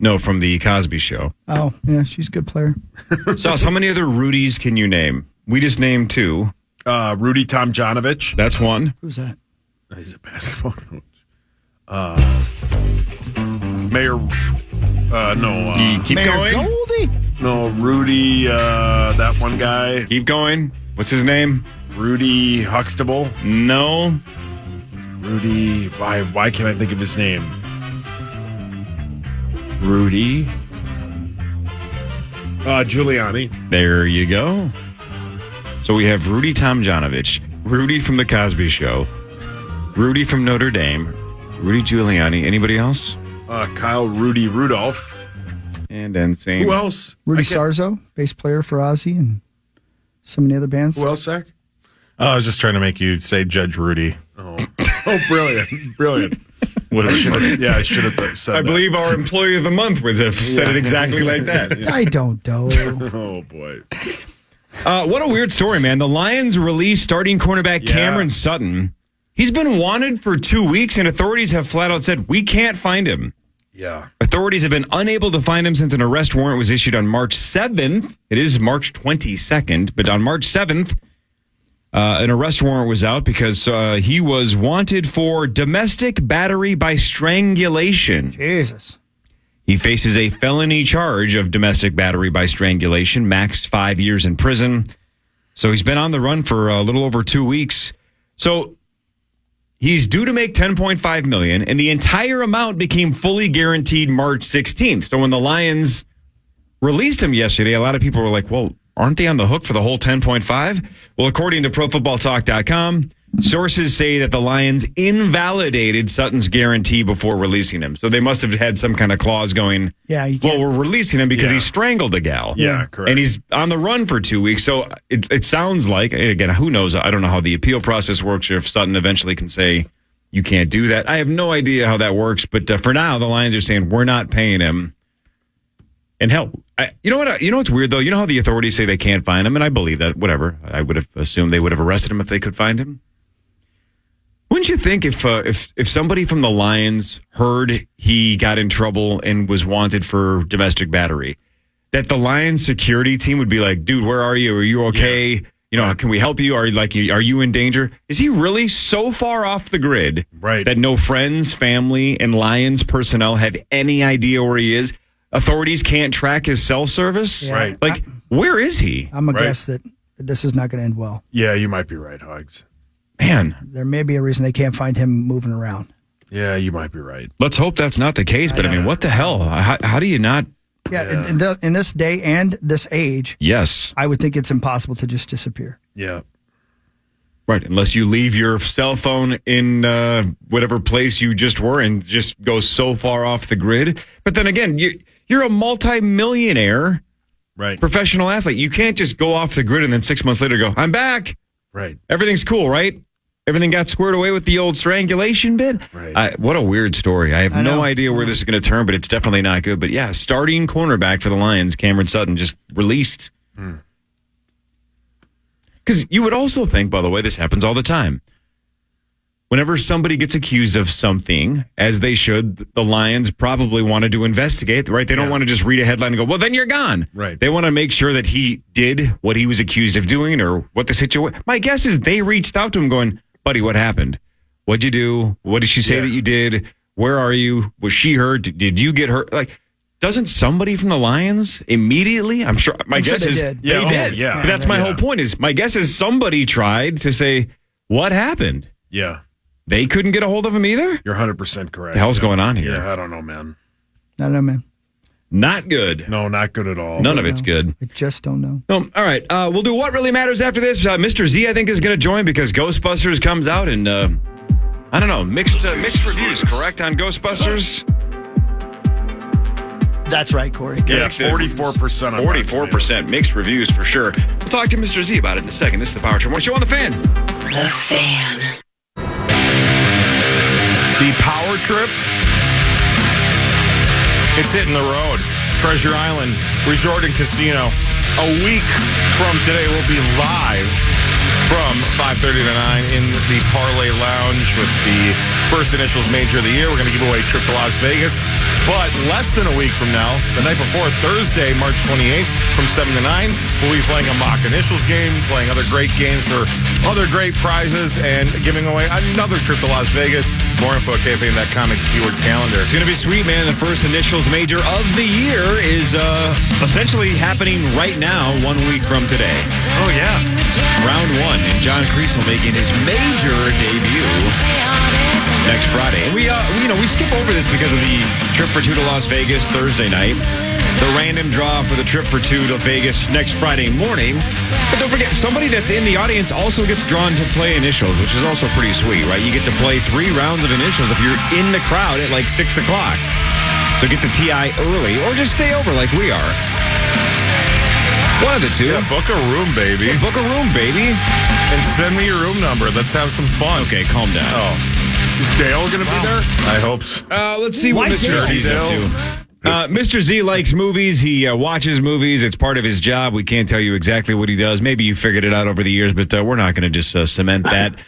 No, from the Cosby Show. Oh, yeah, she's a good player. Sauce, how many other Rudys can you name? We just named 2. Rudy Tomjanovich. That's one. Who's that? He's a basketball coach. Mayor. Keep Mayor going. Goldie? No, Rudy. That one guy. Keep going. What's his name? Rudy Huxtable. No. Rudy. Why can't I think of his name? Rudy. Giuliani. There you go. So we have Rudy Tomjanovich, Rudy from the Cosby Show, Rudy from Notre Dame, Rudy Giuliani. Anybody else? Kyle Rudy Rudolph. And insane. Who else? Rudy Sarzo, bass player for Ozzy and some of the other bands. Who else, Zach? I was just trying to make you say Judge Rudy. Oh, brilliant. Brilliant. I should have said that. I believe our employee of the month would have said it exactly like that. I don't know. Oh, boy. What a weird story, man. The Lions released starting cornerback Cameron Sutton. He's been wanted for 2 weeks, and authorities have flat out said, we can't find him. Yeah. Authorities have been unable to find him since an arrest warrant was issued on March 7th. It is March 22nd, but on March 7th, an arrest warrant was out because he was wanted for domestic battery by strangulation. Jesus. He faces a felony charge of domestic battery by strangulation, max 5 years in prison. So he's been on the run for a little over 2 weeks. So he's due to make $10.5 million, and the entire amount became fully guaranteed March 16th. So when the Lions released him yesterday, a lot of people were like, well, aren't they on the hook for the whole 10.5? Well, according to ProFootballTalk.com, sources say that the Lions invalidated Sutton's guarantee before releasing him. So they must have had some kind of clause going, well, we're releasing him because he strangled a gal. Yeah, correct. And he's on the run for 2 weeks. So it sounds like, and again, who knows? I don't know how the appeal process works or if Sutton eventually can say, you can't do that. I have no idea how that works. But for now, the Lions are saying, we're not paying him. And hell, you know what's weird, though? You know how the authorities say they can't find him? And I believe that, whatever. I would have assumed they would have arrested him if they could find him. Wouldn't you think if somebody from the Lions heard he got in trouble and was wanted for domestic battery, that the Lions security team would be like, dude, where are you? Are you okay? Yeah. You know, can we help you? Are you in danger? Is he really so far off the grid that no friends, family, and Lions personnel have any idea where he is? Authorities can't track his cell service? Yeah. Right. Like, where is he? I'm going to guess that this is not going to end well. Yeah, you might be right, Huggs. Man. There may be a reason they can't find him moving around. Yeah, you might be right. Let's hope that's not the case. But, I mean, what the hell? How do you not? Yeah, in this day and this age, yes, I would think it's impossible to just disappear. Yeah. Right, unless you leave your cell phone in whatever place you just were and just go so far off the grid. But then again, you're a multi-millionaire professional athlete. You can't just go off the grid and then 6 months later go, I'm back. Right. Everything's cool, right? everything got squared away with the old strangulation bit. Right. What a weird story. I have no idea where this is going to turn, but it's definitely not good. But yeah, starting cornerback for the Lions, Cameron Sutton, just released. Because you would also think, by the way, this happens all the time. Whenever somebody gets accused of something, as they should, the Lions probably wanted to investigate, right? They don't want to just read a headline and go, well, then you're gone. Right. They want to make sure that he did what he was accused of doing or what the situation. My guess is they reached out to him going, buddy, what happened? What'd you do? What did she say that you did? Where are you? Was she hurt? Did you get hurt? Like, doesn't somebody from the Lions immediately? I'm sure. My guess is did. they did. Yeah. But that's my whole point. Is my guess is somebody tried to say what happened. Yeah. They couldn't get a hold of him either? You're 100% correct. The hell's going on here? Yeah, I don't know, man. I don't know, man. Not good. No, not good at all. None of it's good. I just don't know. All right. We'll do What Really Matters after this. Mr. Z, I think, is going to join because Ghostbusters comes out and, I don't know, mixed reviews, correct, on Ghostbusters? That's right, Corey. Yeah, 44% on 44%. Mixed reviews for sure. We'll talk to Mr. Z about it in a second. This is the Power Trip Morning Show on the Fan. The Fan. The Power Trip. It's hitting the road. Treasure Island Resort and Casino. A week from today, we'll be live from 5:30 to 9 in the Parlay Lounge with the first initials major of the year. We're going to give away a trip to Las Vegas. But less than a week from now, the night before, Thursday, March 28th, from 7 to 9, we'll be playing a mock initials game, playing other great games for other great prizes, and giving away another trip to Las Vegas. More info at KFAN.com and keyword calendar. It's going to be sweet, man. The first initials major of the year is essentially happening right now, 1 week from today. Oh, yeah. Round 1, and John Kreisel making his major debut next Friday. And we skip over this because of the trip for 2 to Las Vegas Thursday night. The random draw for the trip for 2 to Vegas next Friday morning. But don't forget, somebody that's in the audience also gets drawn to play initials, which is also pretty sweet, right? You get to play 3 rounds of initials if you're in the crowd at like 6 o'clock. So get the TI early or just stay over like we are. One of the two. Yeah, book a room, baby. Yeah, book a room, baby. And send me your room number. Let's have some fun. Okay, calm down. Oh. Is Dale going to be there? I hope so. Let's see what Mr. Z's up to. Mr. Z likes movies. He watches movies. It's part of his job. We can't tell you exactly what he does. Maybe you figured it out over the years, but we're not going to just cement that.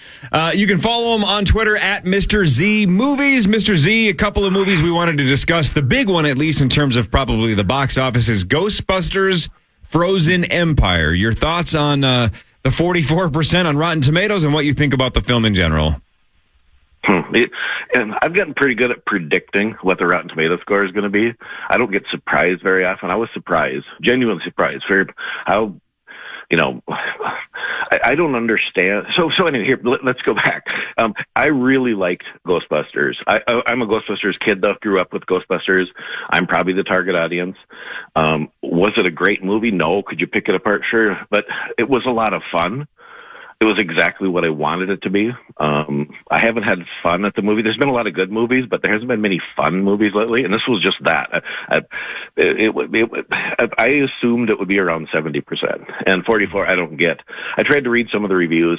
You can follow him on Twitter at Mr. Z Movies. Mr. Z, a couple of movies we wanted to discuss. The big one, at least in terms of probably the box office, is Ghostbusters Frozen Empire. Your thoughts on the 44% on Rotten Tomatoes and what you think about the film in general? And I've gotten pretty good at predicting what the Rotten Tomato score is going to be. I don't get surprised very often. I was surprised, genuinely surprised. I don't understand. So anyway, here, let's go back. I really liked Ghostbusters. I'm a Ghostbusters kid, though. Grew up with Ghostbusters. I'm probably the target audience. Was it a great movie? No. Could you pick it apart? Sure. But it was a lot of fun. It was exactly what I wanted it to be. I haven't had fun at the movie. There's been a lot of good movies, but there hasn't been many fun movies lately, and this was just that. I assumed it would be around 70%, and 44 I don't get. I tried to read some of the reviews.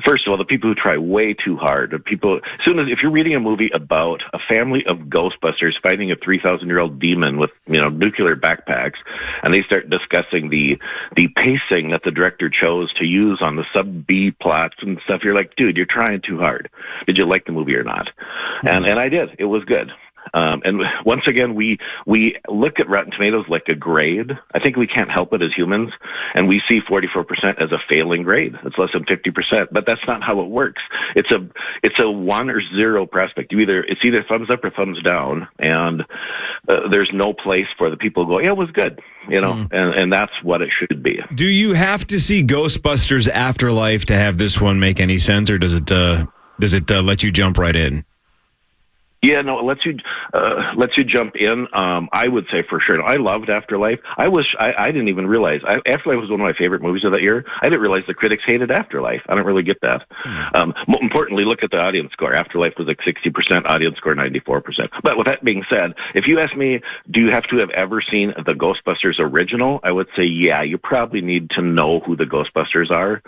First of all, the people who try way too hard. If you're reading a movie about a family of Ghostbusters fighting a 3,000-year-old demon with nuclear backpacks, and they start discussing the pacing that the director chose to use on the sub-B plots and stuff, you're like, dude, you're trying too hard. Did you like the movie or not? And I did. It was good. And once again, we look at Rotten Tomatoes like a grade. I think we can't help it as humans, and we see 44% as a failing grade. It's less than 50%, but that's not how it works. It's a 1 or 0 prospect. It's either thumbs up or thumbs down, and there's no place for the people to go, yeah, it was good, and that's what it should be. Do you have to see Ghostbusters Afterlife to have this one make any sense, or does it let you jump right in? Yeah, no, it lets you jump in. I would say for sure. I loved Afterlife. I didn't even realize Afterlife was one of my favorite movies of that year. I didn't realize the critics hated Afterlife. I don't really get that. More importantly, look at the audience score. Afterlife was like 60%, audience score 94%. But with that being said, if you ask me, do you have to have ever seen the Ghostbusters original? I would say, yeah, you probably need to know who the Ghostbusters are.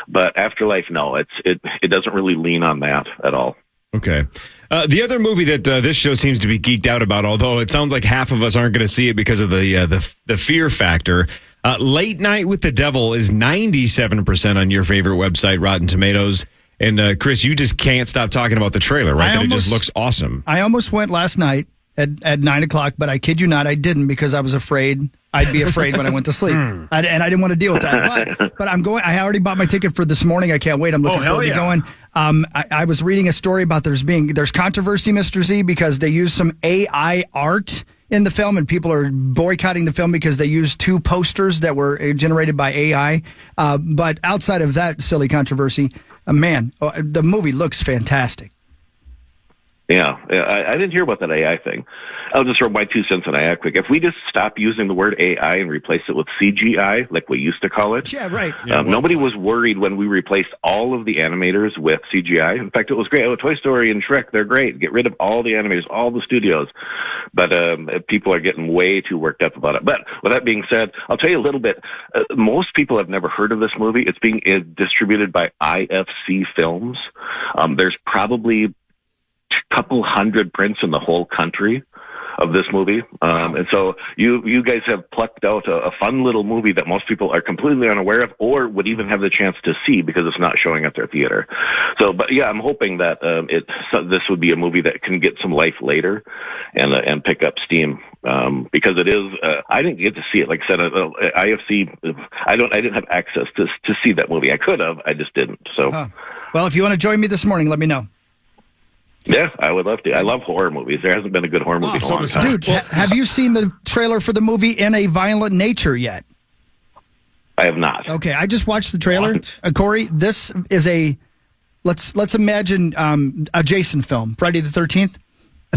But Afterlife, no, it doesn't really lean on that at all. Okay. The other movie that this show seems to be geeked out about, although it sounds like half of us aren't going to see it because of the fear factor, Late Night with the Devil is 97% on your favorite website, Rotten Tomatoes. And Chris, you just can't stop talking about the trailer, right? It just looks awesome. I almost went last night at 9 o'clock, but I kid you not, I didn't because I was afraid. I'd be afraid when I went to sleep, and I didn't want to deal with that. But I'm going. I already bought my ticket for this morning. I can't wait. I'm looking forward to going. I was reading a story about there's controversy, Mr. Z, because they use some AI art in the film, and people are boycotting the film because they used 2 posters that were generated by AI. But outside of that silly controversy, the movie looks fantastic. Yeah, I didn't hear about that AI thing. I'll just throw my 2 cents on AI quick. If we just stop using the word AI and replace it with CGI, like we used to call it. Yeah, right. Nobody was worried when we replaced all of the animators with CGI. In fact, it was great. Oh, Toy Story and Shrek, they're great. Get rid of all the animators, all the studios. But people are getting way too worked up about it. But with that being said, I'll tell you a little bit. Most people have never heard of this movie. It's being distributed by IFC Films. There's probably couple hundred prints in the whole country of this movie. And so you guys have plucked out a fun little movie that most people are completely unaware of or would even have the chance to see because it's not showing at their theater. So, but yeah, I'm hoping that this would be a movie that can get some life later and pick up steam. Because it is, I didn't get to see it. Like I said, IFC, I didn't have access to see that movie. I could have, I just didn't. So, well, if you want to join me this morning, let me know. Yeah, I would love to. I love horror movies. There hasn't been a good horror movie in a long time. Dude, have you seen the trailer for the movie In a Violent Nature yet? I have not. Okay, I just watched the trailer. Corey, this is let's imagine a Jason film, Friday the 13th,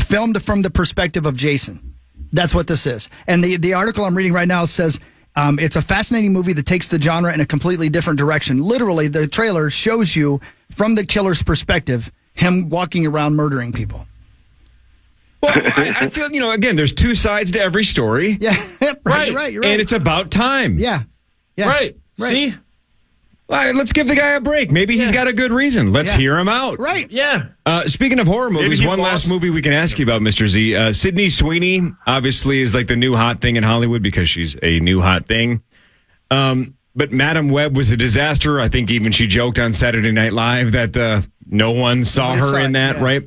filmed from the perspective of Jason. That's what this is. And the article I'm reading right now says it's a fascinating movie that takes the genre in a completely different direction. Literally, the trailer shows you from the killer's perspective him walking around murdering people. Well, I feel, again, there's 2 sides to every story. Yeah, right. You're right. And it's about time. Yeah. Right. See? All right, let's give the guy a break. Maybe he's got a good reason. Let's hear him out. Right. Yeah. Speaking of horror movies, one last movie we can ask you about, Mr. Z. Sydney Sweeney, obviously, is like the new hot thing in Hollywood because she's a new hot thing. But Madam Web was a disaster. I think even she joked on Saturday Night Live that no one saw her in that, right?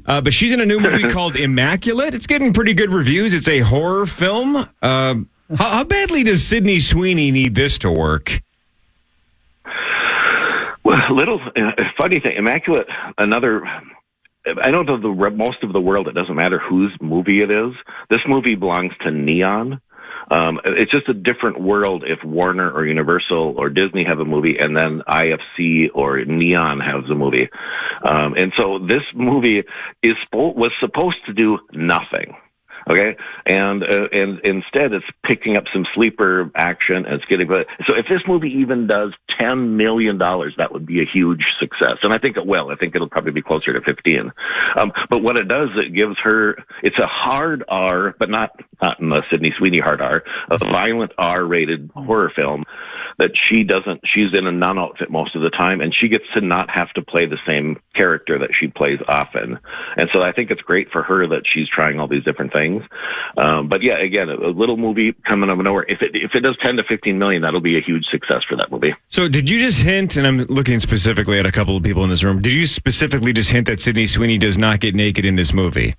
But she's in a new movie called Immaculate. It's getting pretty good reviews. It's a horror film. How badly does Sydney Sweeney need this to work? Well, funny thing, Immaculate, I don't know most of the world, it doesn't matter whose movie it is. This movie belongs to Neon. It's just a different world if Warner or Universal or Disney have a movie and then IFC or Neon has a movie. And so this movie was supposed to do nothing. Okay. And instead it's picking up some sleeper action and it's so if this movie even does $10 million, that would be a huge success. And I think it will. I think it'll probably be closer to 15. But what it does, it gives her, it's a hard R, but not in the Sydney Sweeney hard R, a violent R-rated horror film that she's in a nun outfit most of the time, and she gets to not have to play the same character that she plays often. And so I think it's great for her that she's trying all these different things. But yeah, again, a little movie coming out of nowhere. If it does 10 to 15 million, that'll be a huge success for that movie. So did you just hint, and I'm looking specifically at a couple of people in this room, did you specifically just hint that Sydney Sweeney does not get naked in this movie?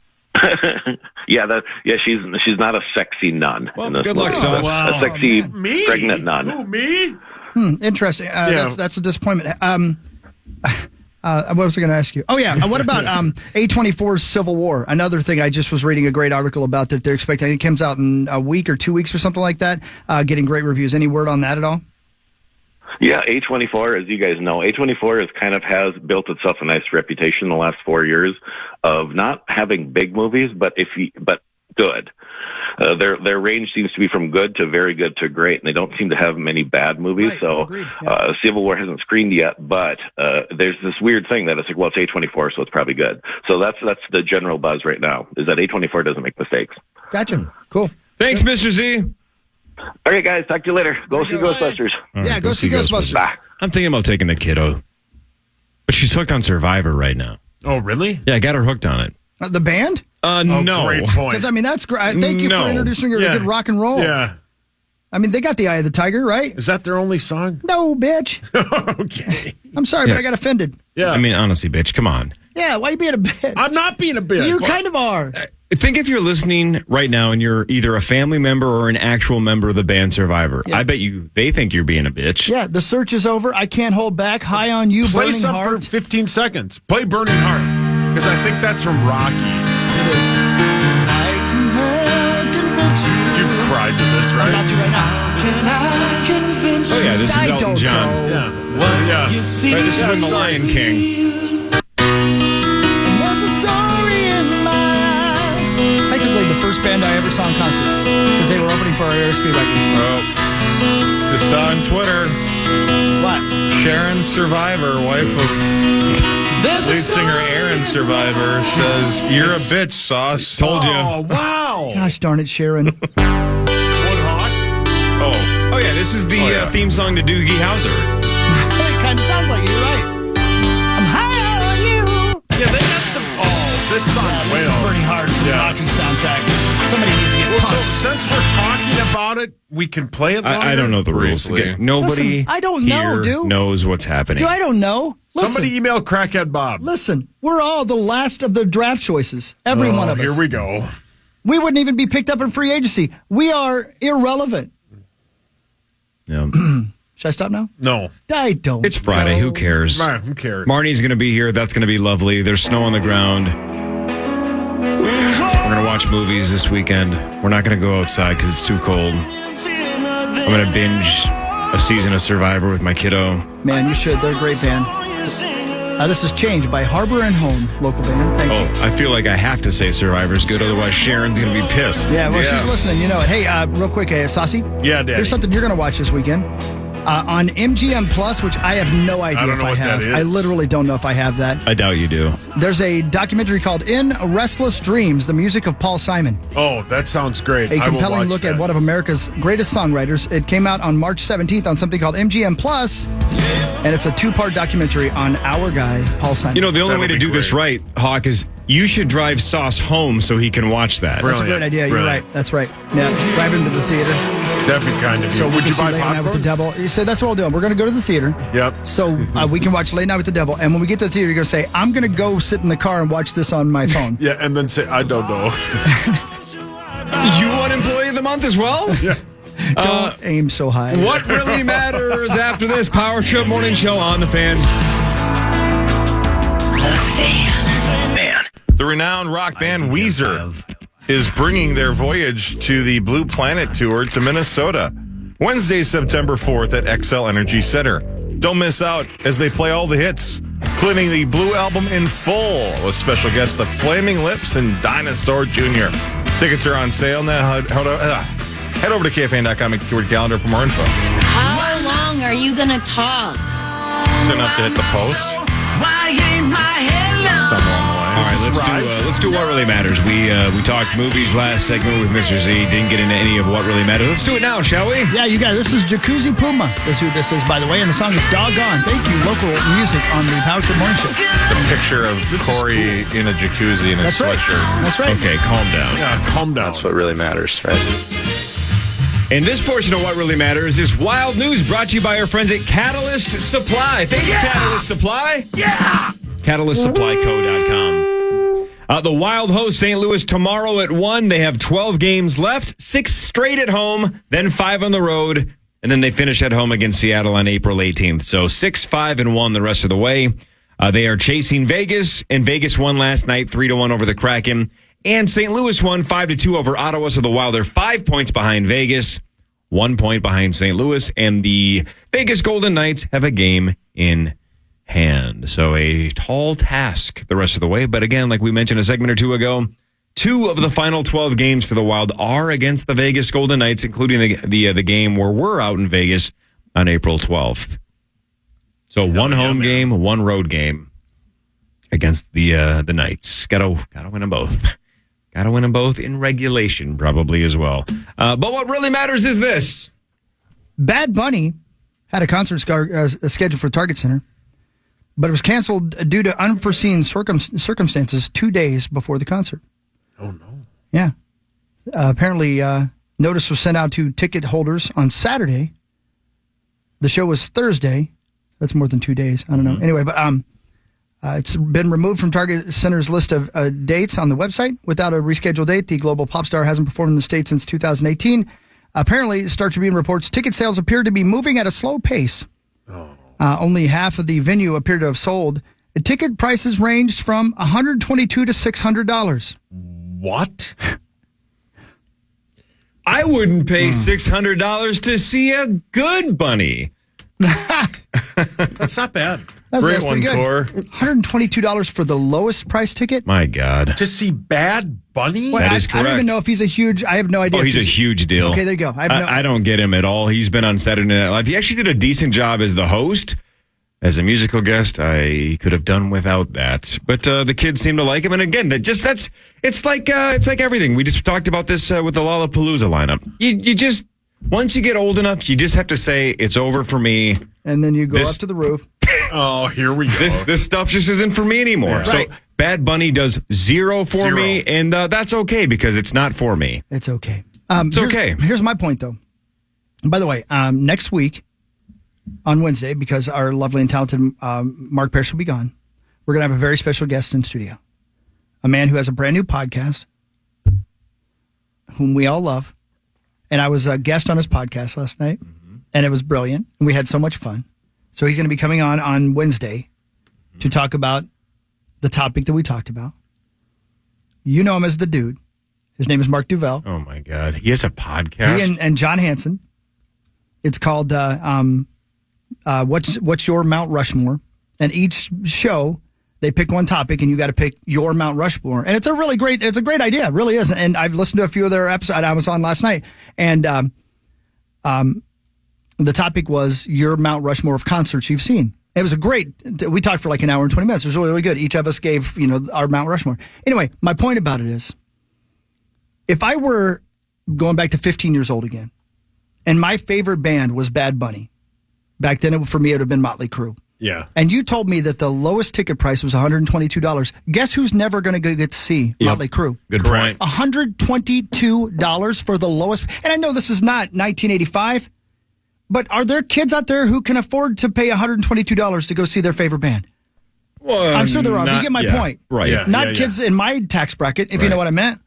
She's not a sexy nun. Well, in this good luck, movie. Sauce. A sexy pregnant nun. Who, me? Interesting. That's a disappointment. What was I going to ask you? Oh, yeah. What about A24's Civil War? Another thing I just was reading a great article about that they're expecting. It comes out in a week or 2 weeks or something like that. Getting great reviews. Any word on that at all? Yeah, A24, as you guys know, A24 has built itself a nice reputation in the last 4 years of not having big movies, but good. Their range seems to be from good to very good to great, and they don't seem to have many bad movies. Right, so agreed, yeah. Civil War hasn't screened yet, but there's this weird thing that it's like, well, it's A24, so it's probably good. So that's the general buzz right now, is that A24 doesn't make mistakes. Gotcha. Cool. Thanks, Mr. Z. All right, guys, talk to you later. Go see Ghostbusters. Yeah, go see Ghostbusters. Bye. I'm thinking about taking the kiddo, but she's hooked on Survivor right now. Oh, really? Yeah, I got her hooked on it. The band? No. Great point. Because, I mean, that's great. Thank you for introducing her to good rock and roll. Yeah. I mean, they got the Eye of the Tiger, right? Is that their only song? No, bitch. Okay. I'm sorry, but I got offended. Yeah. I mean, honestly, bitch, come on. Yeah, why you being a bitch? I'm not being a bitch. You kind of are. Think if you're listening right now and you're either a family member or an actual member of the band Survivor. Yeah. I bet they think you're being a bitch. Yeah, the search is over. I can't hold back. High on you, Play Burning some Heart. for 15 seconds. Play Burning Heart. Because I think that's from Rocky. It is. I can convince you. You've cried to this, I'm right? about to right now. Can I convince Oh, yeah, this is I Elton don't John. know. Yeah. you see? Right, this is from The Lion King. There's a story in my eye. Technically, the first band I ever saw in concert because they were opening for our Airspeed record. Oh. Just saw on Twitter, What? Sharon Survivor, wife of lead singer Aaron Survivor, says, "You're a bitch, Sauce." Told you. Oh, wow. Gosh darn it, Sharon. Woodhawk. Oh, Oh, yeah, this is the theme song to Doogie Howser. It kind of sounds like it. You're right. I'm high on you. Yeah, they got some. Oh, this song. This is Burning Heart from the Rocky soundtrack. Somebody needs to get Well, so punched. since we're talking about it, we can play it longer? I don't know the rules. Briefly. Again, nobody Listen, I don't know, here dude. knows what's happening. Dude, I don't know. Listen, Somebody email Crackhead Bob. listen, we're all the last of the draft choices. Every one of us. Here we go. We wouldn't even be picked up in free agency. We are irrelevant. Yeah. Should I stop now? No. I don't. It's Friday. know. Who cares? Man, who cares? Marnie's going to be here. That's going to be lovely. There's snow on the ground. We're going to watch movies this weekend. We're not going to go outside because it's too cold. I'm going to binge a season of Survivor with my kiddo. Man, you should. They're a great band. This is Change by Harbor and Home, local band. Thank you. I feel like I have to say Survivor's good. Otherwise, Sharon's going to be pissed. Yeah, well, she's listening. You know it. Hey, real quick, Saucy. Yeah, Daddy. Here's something you're going to watch this weekend. On MGM Plus, which I have no idea don't if know I what have. that is. I literally don't know if I have that. I doubt you do. There's a documentary called In Restless Dreams, the music of Paul Simon. Oh, that sounds great. A I will compelling watch look that. at one of America's greatest songwriters. It came out on March 17th on something called MGM Plus, and it's a 2-part documentary on our guy, Paul Simon. You know, the only That'll way to be do this right, Hawk, is you should drive Sauce home so he can watch that. That's a great idea. You're Brilliant. right. That's right. Yeah, drive him to the theater. That'd be kind of you. So we Would can you see buy Late Night with the popcorn? Devil. So that's what we'll do. We're going to go to the theater. Yep. So we can watch Late Night with the Devil. And when we get to the theater, you're going to say, I'm going to go sit in the car and watch this on my phone. Yeah, and then say, I don't know. You want Employee of the Month as well? Yeah. Don't aim so high. What really matters after this Power Trip Morning Show on The Fan? the renowned rock band Weezer is bringing their voyage to the Blue Planet tour to Minnesota. Wednesday, September 4th at XL Energy Center. Don't miss out as they play all the hits, including the Blue album in full with special guests The Flaming Lips and Dinosaur Jr. Tickets are on sale now. Head over to KFAN.com and keyword calendar for more info. How long are you going to talk? Soon enough to hit the post. Why ain't my head Stumble on the way. All right, let's do what really matters. We talked movies last segment with Mr. Z. Didn't get into any of what really matters. Let's do it now, shall we? Yeah, you guys. This is Jacuzzi Puma. That's who this is, by the way. And the song is Doggone. Thank you, local music on the Power Trip Morning Show. It's a picture of Corey in a jacuzzi in a That's right. sweatshirt. That's right. Okay, calm down. Yeah, calm down. That's what really matters, right? And this portion of What Really Matters is wild news brought to you by our friends at Catalyst Supply. Thanks, Catalyst Supply. Yeah! CatalystSupplyCo.com. The Wild host St. Louis tomorrow at 1. They have 12 games left, 6 straight at home, then 5 on the road, and then they finish at home against Seattle on April 18th. So 6, 5, and 1 the rest of the way. They are chasing Vegas, and Vegas won last night 3-1 over the Kraken. And St. Louis won 5-2 over Ottawa, so the Wild are 5 points behind Vegas. 1 point behind St. Louis, and the Vegas Golden Knights have a game in hand. So a tall task the rest of the way. But again, like we mentioned a segment or two ago, 2 of the final 12 games for the Wild are against the Vegas Golden Knights, including the game where we're out in Vegas on April 12th. So one home game, one road game against the Knights. Gotta win them both. Gotta win them both in regulation, probably as well. But what really matters is this: Bad Bunny had a concert scheduled for Target Center, but it was canceled due to unforeseen circumstances 2 days before the concert. Oh, no. Yeah. Apparently, notice was sent out to ticket holders on Saturday. The show was Thursday. That's more than 2 days. I don't know. Anyway, but it's been removed from Target Center's list of dates on the website. Without a rescheduled date, the global pop star hasn't performed in the state since 2018. Apparently, Star Tribune reports ticket sales appear to be moving at a slow pace. Only half of the venue appeared to have sold. The ticket prices ranged from $122 to $600. What? I wouldn't pay $600 to see a good bunny. That's not bad. Great one, Tor. $122 for the lowest price ticket? My God. To see Bad Bunny? That is correct. I don't even know if he's a huge... I have no idea. Oh, he's a huge deal. Okay, there you go. I don't get him at all. He's been on Saturday Night Live. He actually did a decent job as the host. As a musical guest, I could have done without that. But the kids seem to like him. And again, it's like everything. We just talked about this with the Lollapalooza lineup. You just, once you get old enough, you just have to say, it's over for me. And then you go up to the roof. Oh, here we go. This stuff just isn't for me anymore. Yeah. So Right. Bad Bunny does zero for me, and that's okay because it's not for me. It's okay. Okay. Here's my point, though. By the way, next week on Wednesday, because our lovely and talented Mark Parrish will be gone, we're going to have a very special guest in studio. A man who has a brand new podcast, whom we all love. And I was a guest on his podcast last night, and it was brilliant. And we had so much fun. So he's going to be coming on Wednesday to talk about the topic that we talked about. You know him as the dude. His name is Mark Duvel. Oh, my God. He has a podcast? He and John Hanson. It's called What's Your Mount Rushmore? And each show, they pick one topic, and you got to pick your Mount Rushmore. And it's a great idea. It really is. And I've listened to a few of their episodes. I was on last night. And the topic was your Mount Rushmore of concerts you've seen. It was we talked for like an hour and 20 minutes. It was really, really good. Each of us gave, our Mount Rushmore. Anyway, my point about it is, if I were going back to 15 years old again, and my favorite band was Bad Bunny, back then for me it would have been Motley Crue. Yeah. And you told me that the lowest ticket price was $122. Guess who's never going to get to see Motley Crue? Good point. $122 for the lowest. And I know this is not 1985, but are there kids out there who can afford to pay $122 to go see their favorite band? Well, I'm sure there are. You get my point. Right. Yeah. Not kids in my tax bracket, if you know what I meant.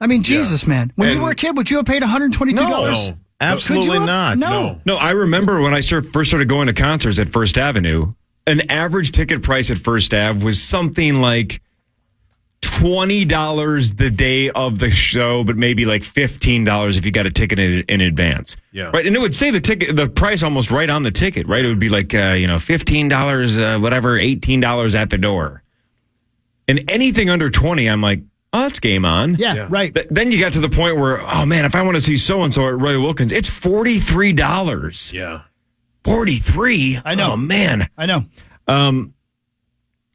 I mean, Jesus, man. When you were a kid, would you have paid $122? No. Absolutely not. No. No, I remember when I first started going to concerts at First Avenue, an average ticket price at First Ave was something like $20 the day of the show, but maybe like $15 if you got a ticket in advance. Yeah. Right. And it would say the price almost right on the ticket, right? It would be like, $15, whatever, $18 at the door. And anything under 20, I'm like, oh, that's game on. Yeah, right. Then you got to the point where, oh man, if I want to see so-and-so at Roy Wilkins, it's $43. Yeah. 43? I know. Oh man. I know.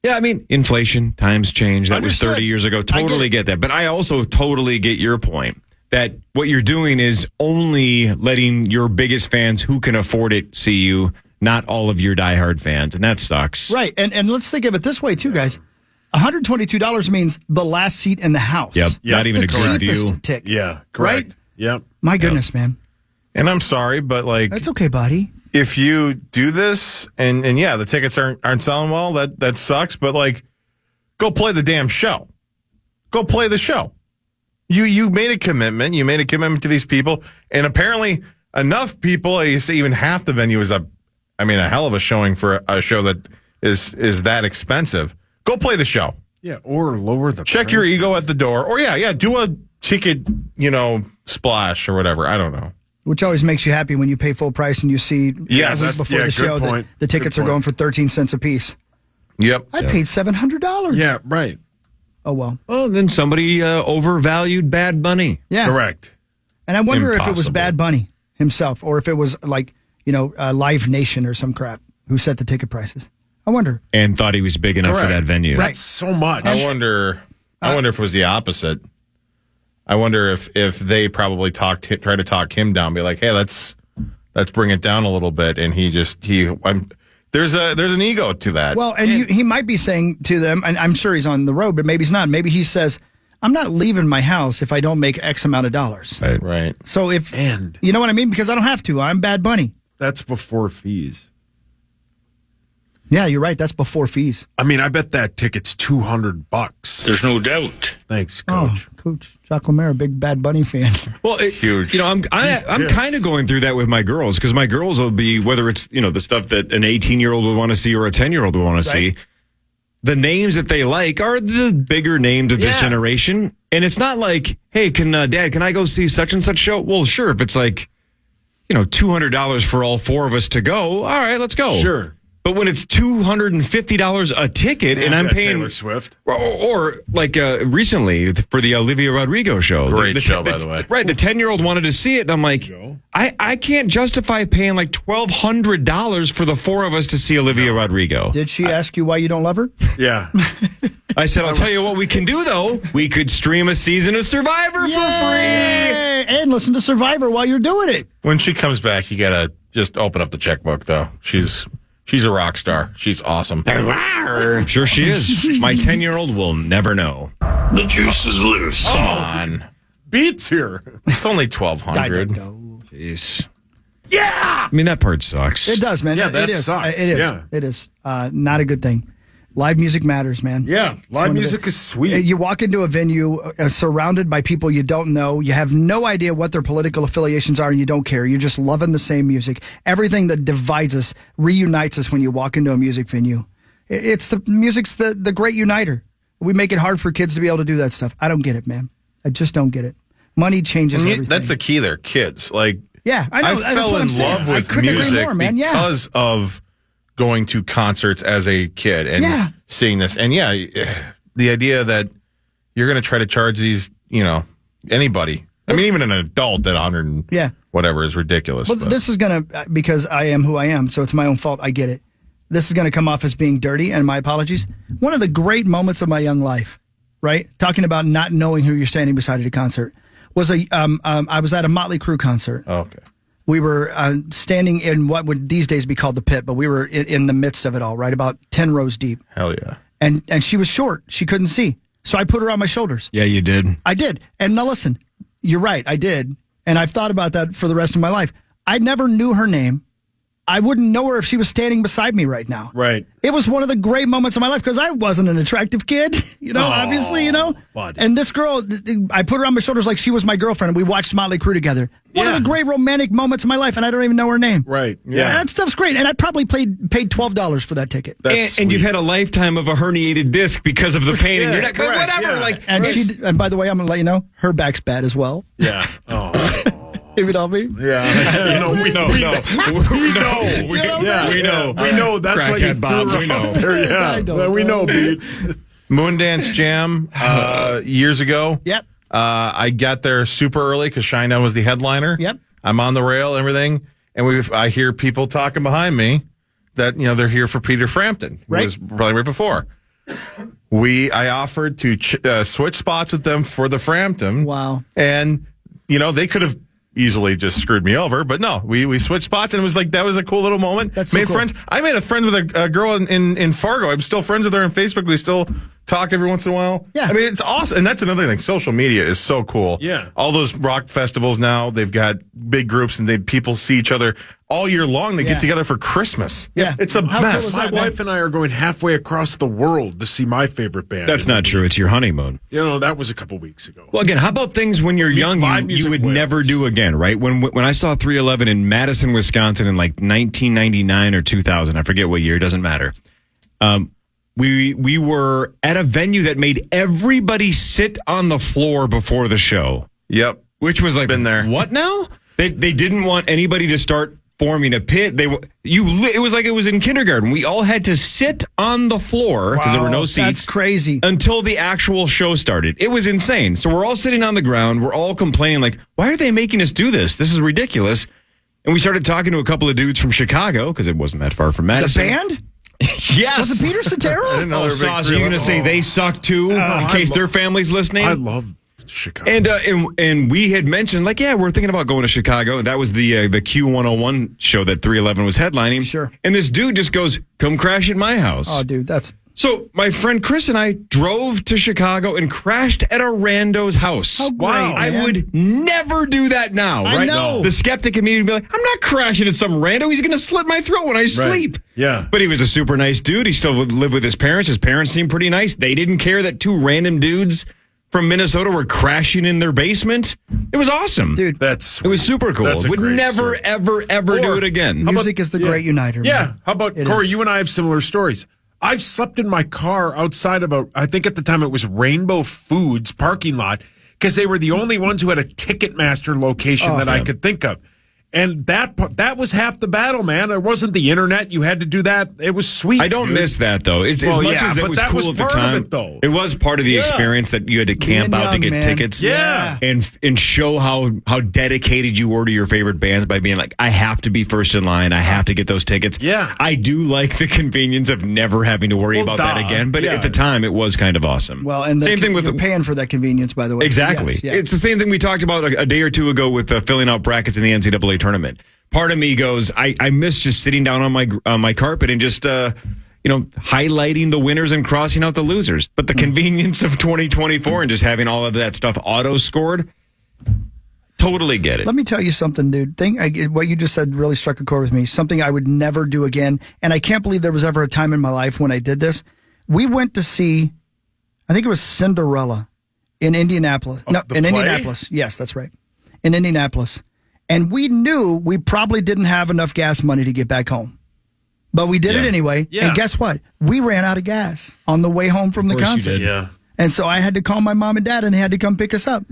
Yeah, I mean, inflation, times change. That Understood. was 30 years ago. Totally get that. But I also totally get your point that what you're doing is only letting your biggest fans who can afford it see you, not all of your diehard fans. And that sucks. Right. And let's think of it this way, too, guys. $122 means the last seat in the house. Yep. Not That's even the a good cheapest view. ticket. Yeah. Correct. Right? Yep. My goodness, man. And I'm sorry, but That's okay, buddy. if you do this and the tickets aren't selling well, that sucks. But go play the damn show. Go play the show. You made a commitment. You made a commitment to these people, and apparently enough people. You say even half the venue is a hell of a showing for a show that is that expensive. Go play the show. Yeah. Or lower the Check your price. ego at the door. Or do a ticket, splash or whatever. I don't know. Which always makes you happy when you pay full price and you see a week before the show that the tickets are going for 13 cents a piece. Yep. I paid $700. Yeah, right. Oh, well. Well, then somebody overvalued Bad Bunny. Yeah. Correct. And I wonder if it was Bad Bunny himself or if it was like, Live Nation or some crap who set the ticket prices. I wonder. And thought he was big enough for that venue. That's so much. I wonder if it was the opposite. I wonder if they probably try to talk him down, be like, hey, let's bring it down a little bit. And there's an ego to that. Well, and he might be saying to them, and I'm sure he's on the road, but maybe he's not. Maybe he says, I'm not leaving my house if I don't make X amount of dollars. Right. So you know what I mean? Because I don't have to. I'm Bad Bunny. That's before fees. Yeah, you're right. That's before fees. I mean, I bet that ticket's $200. There's no doubt. Thanks, Coach. Oh, Coach Jack Lemare, big Bad Bunny fan. Well, huge. I'm kind of going through that with my girls because my girls will be, whether it's the stuff that an 18-year-old would want to see or a 10-year-old would want to see. The names that they like are the bigger names of this generation, and it's not like, hey, Dad, can I go see such and such show? Well, sure. If it's like, $200 for all four of us to go, all right, let's go. Sure. But when it's $250 a ticket, and I'm paying Taylor Swift, or like recently for the Olivia Rodrigo show, great show by the way. Right, the 10-year-old wanted to see it, and I'm like, I can't justify paying like $1,200 for the four of us to see Olivia Rodrigo. Did she ask you why you don't love her? Yeah. I said, I'll tell you what we can do though. We could stream a season of Survivor for free and listen to Survivor while you're doing it. When she comes back, you gotta just open up the checkbook though. She's a rock star. She's awesome. Sure she is. My 10-year-old will never know. The juice is loose. Come on. Beats here. It's only $1,200. Jeez. Yeah. I mean, that part sucks. It does, man. Yeah, that it is. sucks. It is. Yeah. It is. Not a good thing. Live music matters, man. Yeah, live music is sweet. You walk into a venue surrounded by people you don't know. You have no idea what their political affiliations are, and you don't care. You're just loving the same music. Everything that divides us reunites us when you walk into a music venue. Music's the great uniter. We make it hard for kids to be able to do that stuff. I don't get it, man. I just don't get it. Money changes everything. That's the key there, kids. Like, yeah, I know. I fell in love with music because of going to concerts as a kid and seeing this. And the idea that you're going to try to charge these, anybody. I mean, even an adult at 100 and whatever is ridiculous. Well, this is going to, because I am who I am, so it's my own fault. I get it. This is going to come off as being dirty, and my apologies. One of the great moments of my young life, right? Talking about not knowing who you're standing beside at a concert was I was at a Motley Crue concert. Oh, okay. We were standing in what would these days be called the pit, but we were in the midst of it all, right? About 10 rows deep. Hell yeah. And she was short. She couldn't see. So I put her on my shoulders. Yeah, you did. I did. And now listen, you're right. I did. And I've thought about that for the rest of my life. I never knew her name. I wouldn't know her if she was standing beside me right now. Right. It was one of the great moments of my life because I wasn't an attractive kid, obviously, Bud. And this girl, I put her on my shoulders like she was my girlfriend, and we watched Motley Crue together. One of the great romantic moments of my life, and I don't even know her name. Right. Yeah, that stuff's great. And I probably paid $12 for that ticket. And you've had a lifetime of a herniated disc because of the pain in your neck. But whatever. Yeah. And by the way, I'm going to let you know, her back's bad as well. Yeah. Oh. If you know me? Yeah. We know. We know. That's why you Bob. threw We know. there. Yeah. We know, Pete. Moondance Jam years ago. Yep. I got there super early because Shinedown was the headliner. Yep. I'm on the rail and everything. And I hear people talking behind me that, they're here for Peter Frampton. Right. It was probably right before. I offered to switch spots with them for the Frampton. Wow. And, they could have easily just screwed me over, but no, we switched spots, and it was like that was a cool little moment. That's so made cool. friends. I made a friend with a girl in Fargo. I'm still friends with her on Facebook. We still talk every once in a while. Yeah, I mean, it's awesome, and that's another thing. Social media is so cool. Yeah, all those rock festivals now, they've got big groups, and people see each other all year long. They get together for Christmas. Yeah, it's a mess. My wife and I are going halfway across the world to see my favorite band. That's not true. It's your honeymoon. That was a couple weeks ago. Well, again, how about things when you're young you would never do again, right? When I saw 311 in Madison, Wisconsin in like 1999 or 2000, I forget what year, it doesn't matter. We were at a venue that made everybody sit on the floor before the show. Yep. Which was like, been there. What now? They didn't want anybody to start forming a pit. It was like it was in kindergarten. We all had to sit on the floor because there were no seats. That's crazy. Until the actual show started. It was insane. So we're all sitting on the ground. We're all complaining like, why are they making us do this? This is ridiculous. And we started talking to a couple of dudes from Chicago because it wasn't that far from Madison. The band? Yes. Was it Peter Cetera? I didn't know they were big Sauce, are you going to say they suck too in case their family's listening? I love Chicago. And we had mentioned, like, yeah, we're thinking about going to Chicago. And that was the Q101 show that 311 was headlining. Sure. And this dude just goes, come crash at my house. Oh, dude, that's... So my friend Chris and I drove to Chicago and crashed at a rando's house. How great, I man. would never do that now, I right? know. The skeptic in me would be like, I'm not crashing at some rando. He's going to slit my throat when I sleep. Yeah. But he was a super nice dude. He still lived with his parents. His parents seemed pretty nice. They didn't care that two random dudes from Minnesota were crashing in their basement. It was awesome. Dude, it was super cool. That's a Would great never, story. ever do it again. music is the great uniter. Yeah. Man. How about, It Corey, is. you and I have similar stories. I've slept in my car outside of I think at the time it was Rainbow Foods parking lot because they were the only ones who had a Ticketmaster location that I could think of. And that was half the battle, man. There wasn't the internet. You had to do that. It was sweet. I don't miss that, though. As much as it was cool at the time, it was part of the experience that you had to camp out to get tickets. Yeah. And show how dedicated you were to your favorite bands by being like, I have to be first in line. I have to get those tickets. Yeah. I do like the convenience of never having to worry about that again. But at the time, it was kind of awesome. Well, and same thing with you're paying for that convenience, by the way. Exactly. Yes, yeah. It's the same thing we talked about a day or two ago with filling out brackets in the NCAA tournament. Part of me goes, I miss just sitting down on my carpet and just highlighting the winners and crossing out the losers. But the convenience of 2024 and just having all of that stuff auto scored, totally get it. Let me tell you something, dude. What you just said really struck a chord with me. Something I would never do again. And I can't believe there was ever a time in my life when I did this. We went to see, I think it was Cinderella in Indianapolis. Indianapolis. Yes, that's right. In Indianapolis. And we knew we probably didn't have enough gas money to get back home. But we did it anyway. Yeah. And guess what? We ran out of gas on the way home from the concert. Yeah. And so I had to call my mom and dad, and they had to come pick us up.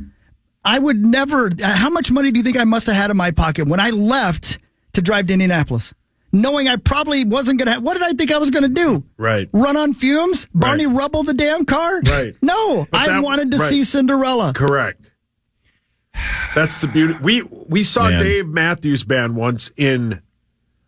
I would never. How much money do you think I must have had in my pocket when I left to drive to Indianapolis? Knowing I probably wasn't going to have. What did I think I was going to do? Right. Run on fumes? Barney Rubble the damn car? Right. No. But I wanted to see Cinderella. Correct. That's the beauty. We saw Dave Matthews Band once in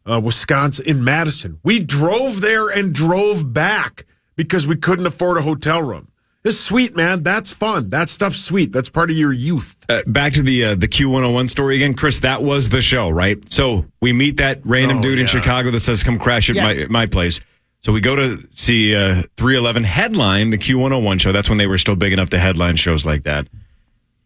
Wisconsin, in Madison. We drove there and drove back because we couldn't afford a hotel room. It's sweet, man. That's fun. That stuff's sweet. That's part of your youth. Back to the Q101 story again, Chris. That was the show, right? So we meet that random dude in Chicago that says, "Come crash at my place." So we go to see 311 headline the Q101 show. That's when they were still big enough to headline shows like that.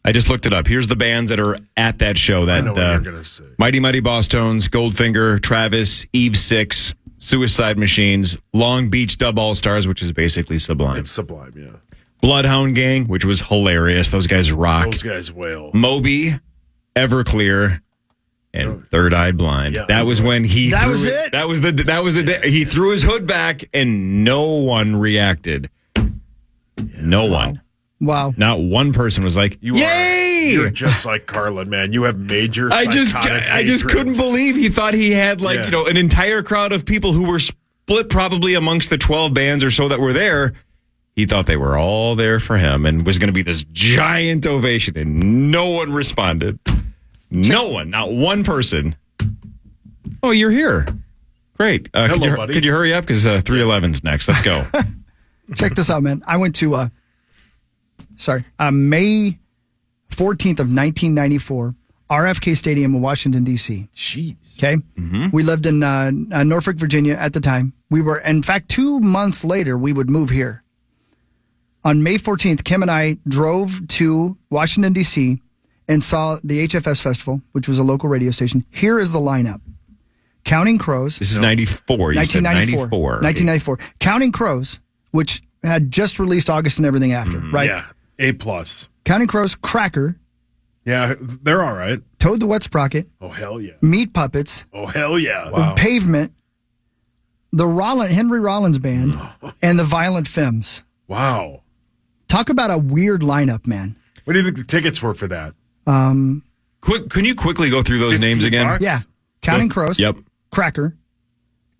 I just looked it up. Here's the bands that are at that show. That I know what you're gonna say. Mighty Mighty Boss Tones, Goldfinger, Travis, Eve 6, Suicide Machines, Long Beach Dub All Stars, which is basically Sublime. It's Sublime, yeah. Bloodhound Gang, which was hilarious. Those guys rock. Those guys wail. Moby, Everclear, and Third Eye Blind. Yeah. That was when he. That threw was it? That was the day. He threw his hood back, and no one reacted. No one. Wow. Not one person was like, "Yay!" You're just like Carlin, man. You have major. I just couldn't believe he thought he had an entire crowd of people who were split probably amongst the 12 bands or so that were there. He thought they were all there for him and was going to be this giant ovation, and no one responded. No one, not one person. Oh, you're here. Great. Hello, buddy. Could you hurry up? Because 311's next. Let's go. Check this out, man. I went to, May 14th of 1994, RFK Stadium in Washington, D.C. Jeez. Okay? Mm-hmm. We lived in Norfolk, Virginia at the time. We were, in fact, 2 months later, we would move here. On May 14th, Kim and I drove to Washington, D.C. and saw the HFS Festival, which was a local radio station. Here is the lineup. Counting Crows. This is 94. You said 94. 1994. Counting Crows, which had just released August and Everything After, right? Yeah. A+. Counting Crows, Cracker. Yeah, they're all right. Toad the Wet Sprocket. Oh, hell yeah. Meat Puppets. Oh, hell yeah. Wow. Pavement. The Henry Rollins Band. And the Violent Femmes. Wow. Talk about a weird lineup, man. What do you think the tickets were for that? Can you quickly go through those names again? $15? Yeah. Counting Crows. Yep. Cracker.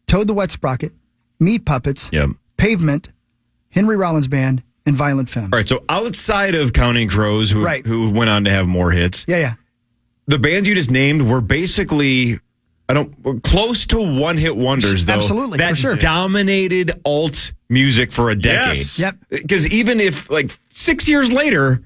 Toad the Wet Sprocket. Meat Puppets. Yep. Pavement. Henry Rollins Band. And Violent Femmes. All right, so outside of Counting Crows, who went on to have more hits, Yeah. the bands you just named were basically close to one-hit wonders, though. Absolutely, that for sure. dominated alt music for a decade. Yes. Yep. Because even if 6 years later,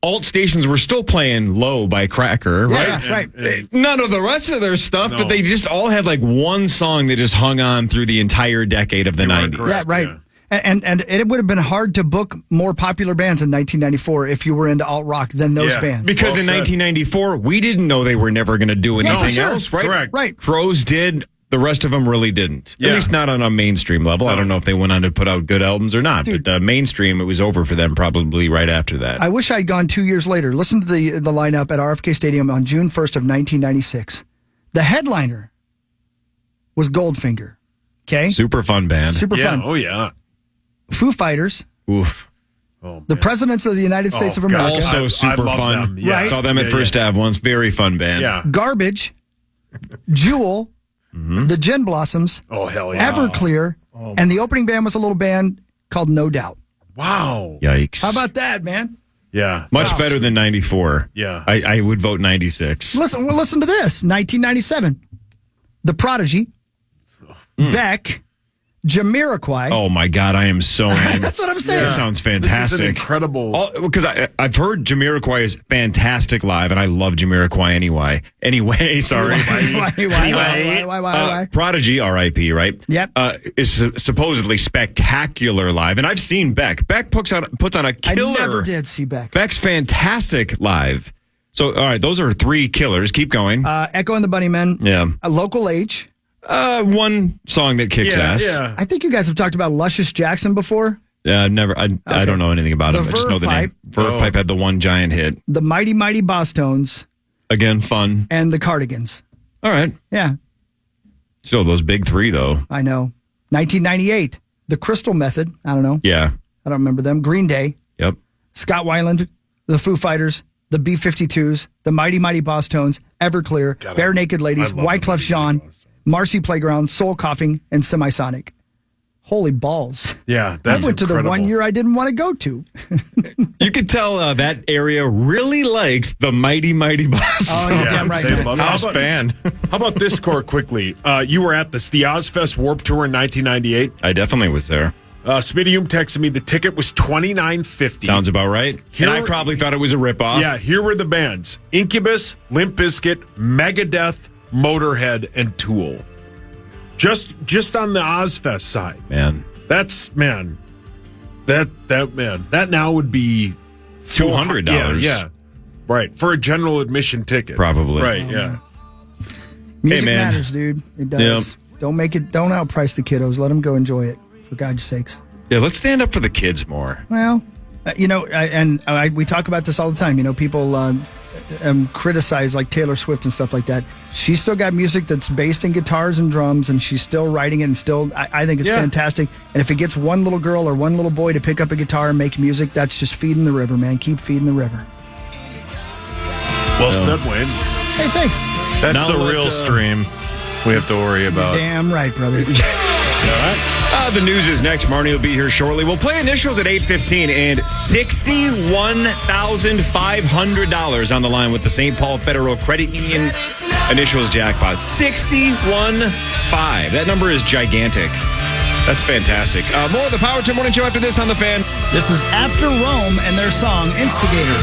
alt stations were still playing "Low" by Cracker, right? Yeah, right. None of the rest of their stuff, No. but they just all had one song that just hung on through the entire decade of the You are 90s. correct. Yeah, right. Yeah. And it would have been hard to book more popular bands in 1994 if you were into alt rock than those Yeah. bands. Because Well in said. 1994, we didn't know they were never going to do Yeah, for anything sure. else, right? Correct. Right. Crows did. The rest of them really didn't. Yeah. At least not on a mainstream level. I don't know if they went on to put out good albums or not. Dude. But mainstream, it was over for them probably right after that. I wish I'd gone 2 years later. Listen to the lineup at RFK Stadium on June 1st of 1996. The headliner was Goldfinger. Okay? Super fun band. Super Yeah. fun. Oh, yeah. Foo Fighters, Oof. Oh, the man. Presidents of the United States of God. America. Also I super love fun. them. Yeah. Right. Saw them at Yeah, First yeah. Ave once. Very fun band. Yeah. Garbage, Jewel, the Gin Blossoms, Oh, hell yeah. Everclear, and the opening band was a little band called No Doubt. Wow. Yikes. How about that, man? Yeah. Much better than 94. Yeah. I would vote 96. Listen to this. 1997. The Prodigy, Beck, Jamiroquai. Oh my God, I am so in. That's what I'm saying. This sounds This fantastic. is an incredible. Because I've heard Jamiroquai is fantastic live, and I love Jamiroquai anyway. Anyway, sorry. Why? Prodigy, R.I.P., right? Yep. Is supposedly spectacular live, and I've seen Beck. Beck puts on a I killer. never did see Beck. Beck's fantastic live. So, all right, those are three killers. Keep going. Echo and the Bunnymen. Yeah. A Local H. One song that kicks ass. Yeah. I think you guys have talked about Luscious Jackson before. Never. I don't know anything about The him. I just know the Verve name. Verve Pipe had the one giant hit. The Mighty Mighty Boss Tones. Again, fun. And the Cardigans. All right. Yeah, Still those big three, though. I know. 1998. The Crystal Method. I don't know. Yeah. I don't remember them. Green Day. Yep. Scott Weiland. The Foo Fighters. The B-52s. The Mighty Mighty Boss Tones. Everclear. Bare Naked Ladies. I love Wyclef the Jean. Marcy Playground. Soul Coughing. And Semisonic. Holy balls. Yeah, I that's went to the incredible. one year I didn't want to go to. You could tell that area really liked the Mighty Mighty Boss. Oh, you're damn right. They man. love House house band. How about this score quickly? You were at the Ozfest Warped Tour in 1998. I definitely was there. Smitty texted me the ticket was $29.50. Sounds about right. Here- and I probably thought it was a ripoff. Yeah, here were the bands: Incubus, Limp Bizkit, Megadeth, Motorhead, and Tool. Just on the Ozfest side. Man. That's that now would be $200. Yeah. Right. For a general admission ticket. Probably. Right, yeah. Music man. matters, dude. It does. Don't outprice the kiddos. Let them go enjoy it, for God's sakes. Yeah, let's stand up for the kids more. Well, we talk about this all the time. You know, people criticize like Taylor Swift and stuff like that. She's still got music that's based in guitars and drums, and she's still writing it. And still, I think it's fantastic. And if it gets one little girl or one little boy to pick up a guitar and make music, that's just feeding the river, man. Keep feeding the river. Well said, Wayne. Hey, thanks. That's Now the let, real stream we have to worry about. Damn right, brother. The news is next. Marnie will be here shortly. We'll play initials at 8:15 and $61,500 on the line with the St. Paul Federal Credit Union initials jackpot. 61.5. That number is gigantic. That's fantastic. More of the Power Trip Morning Show after this on the Fan. This is After Rome and their song Instigator.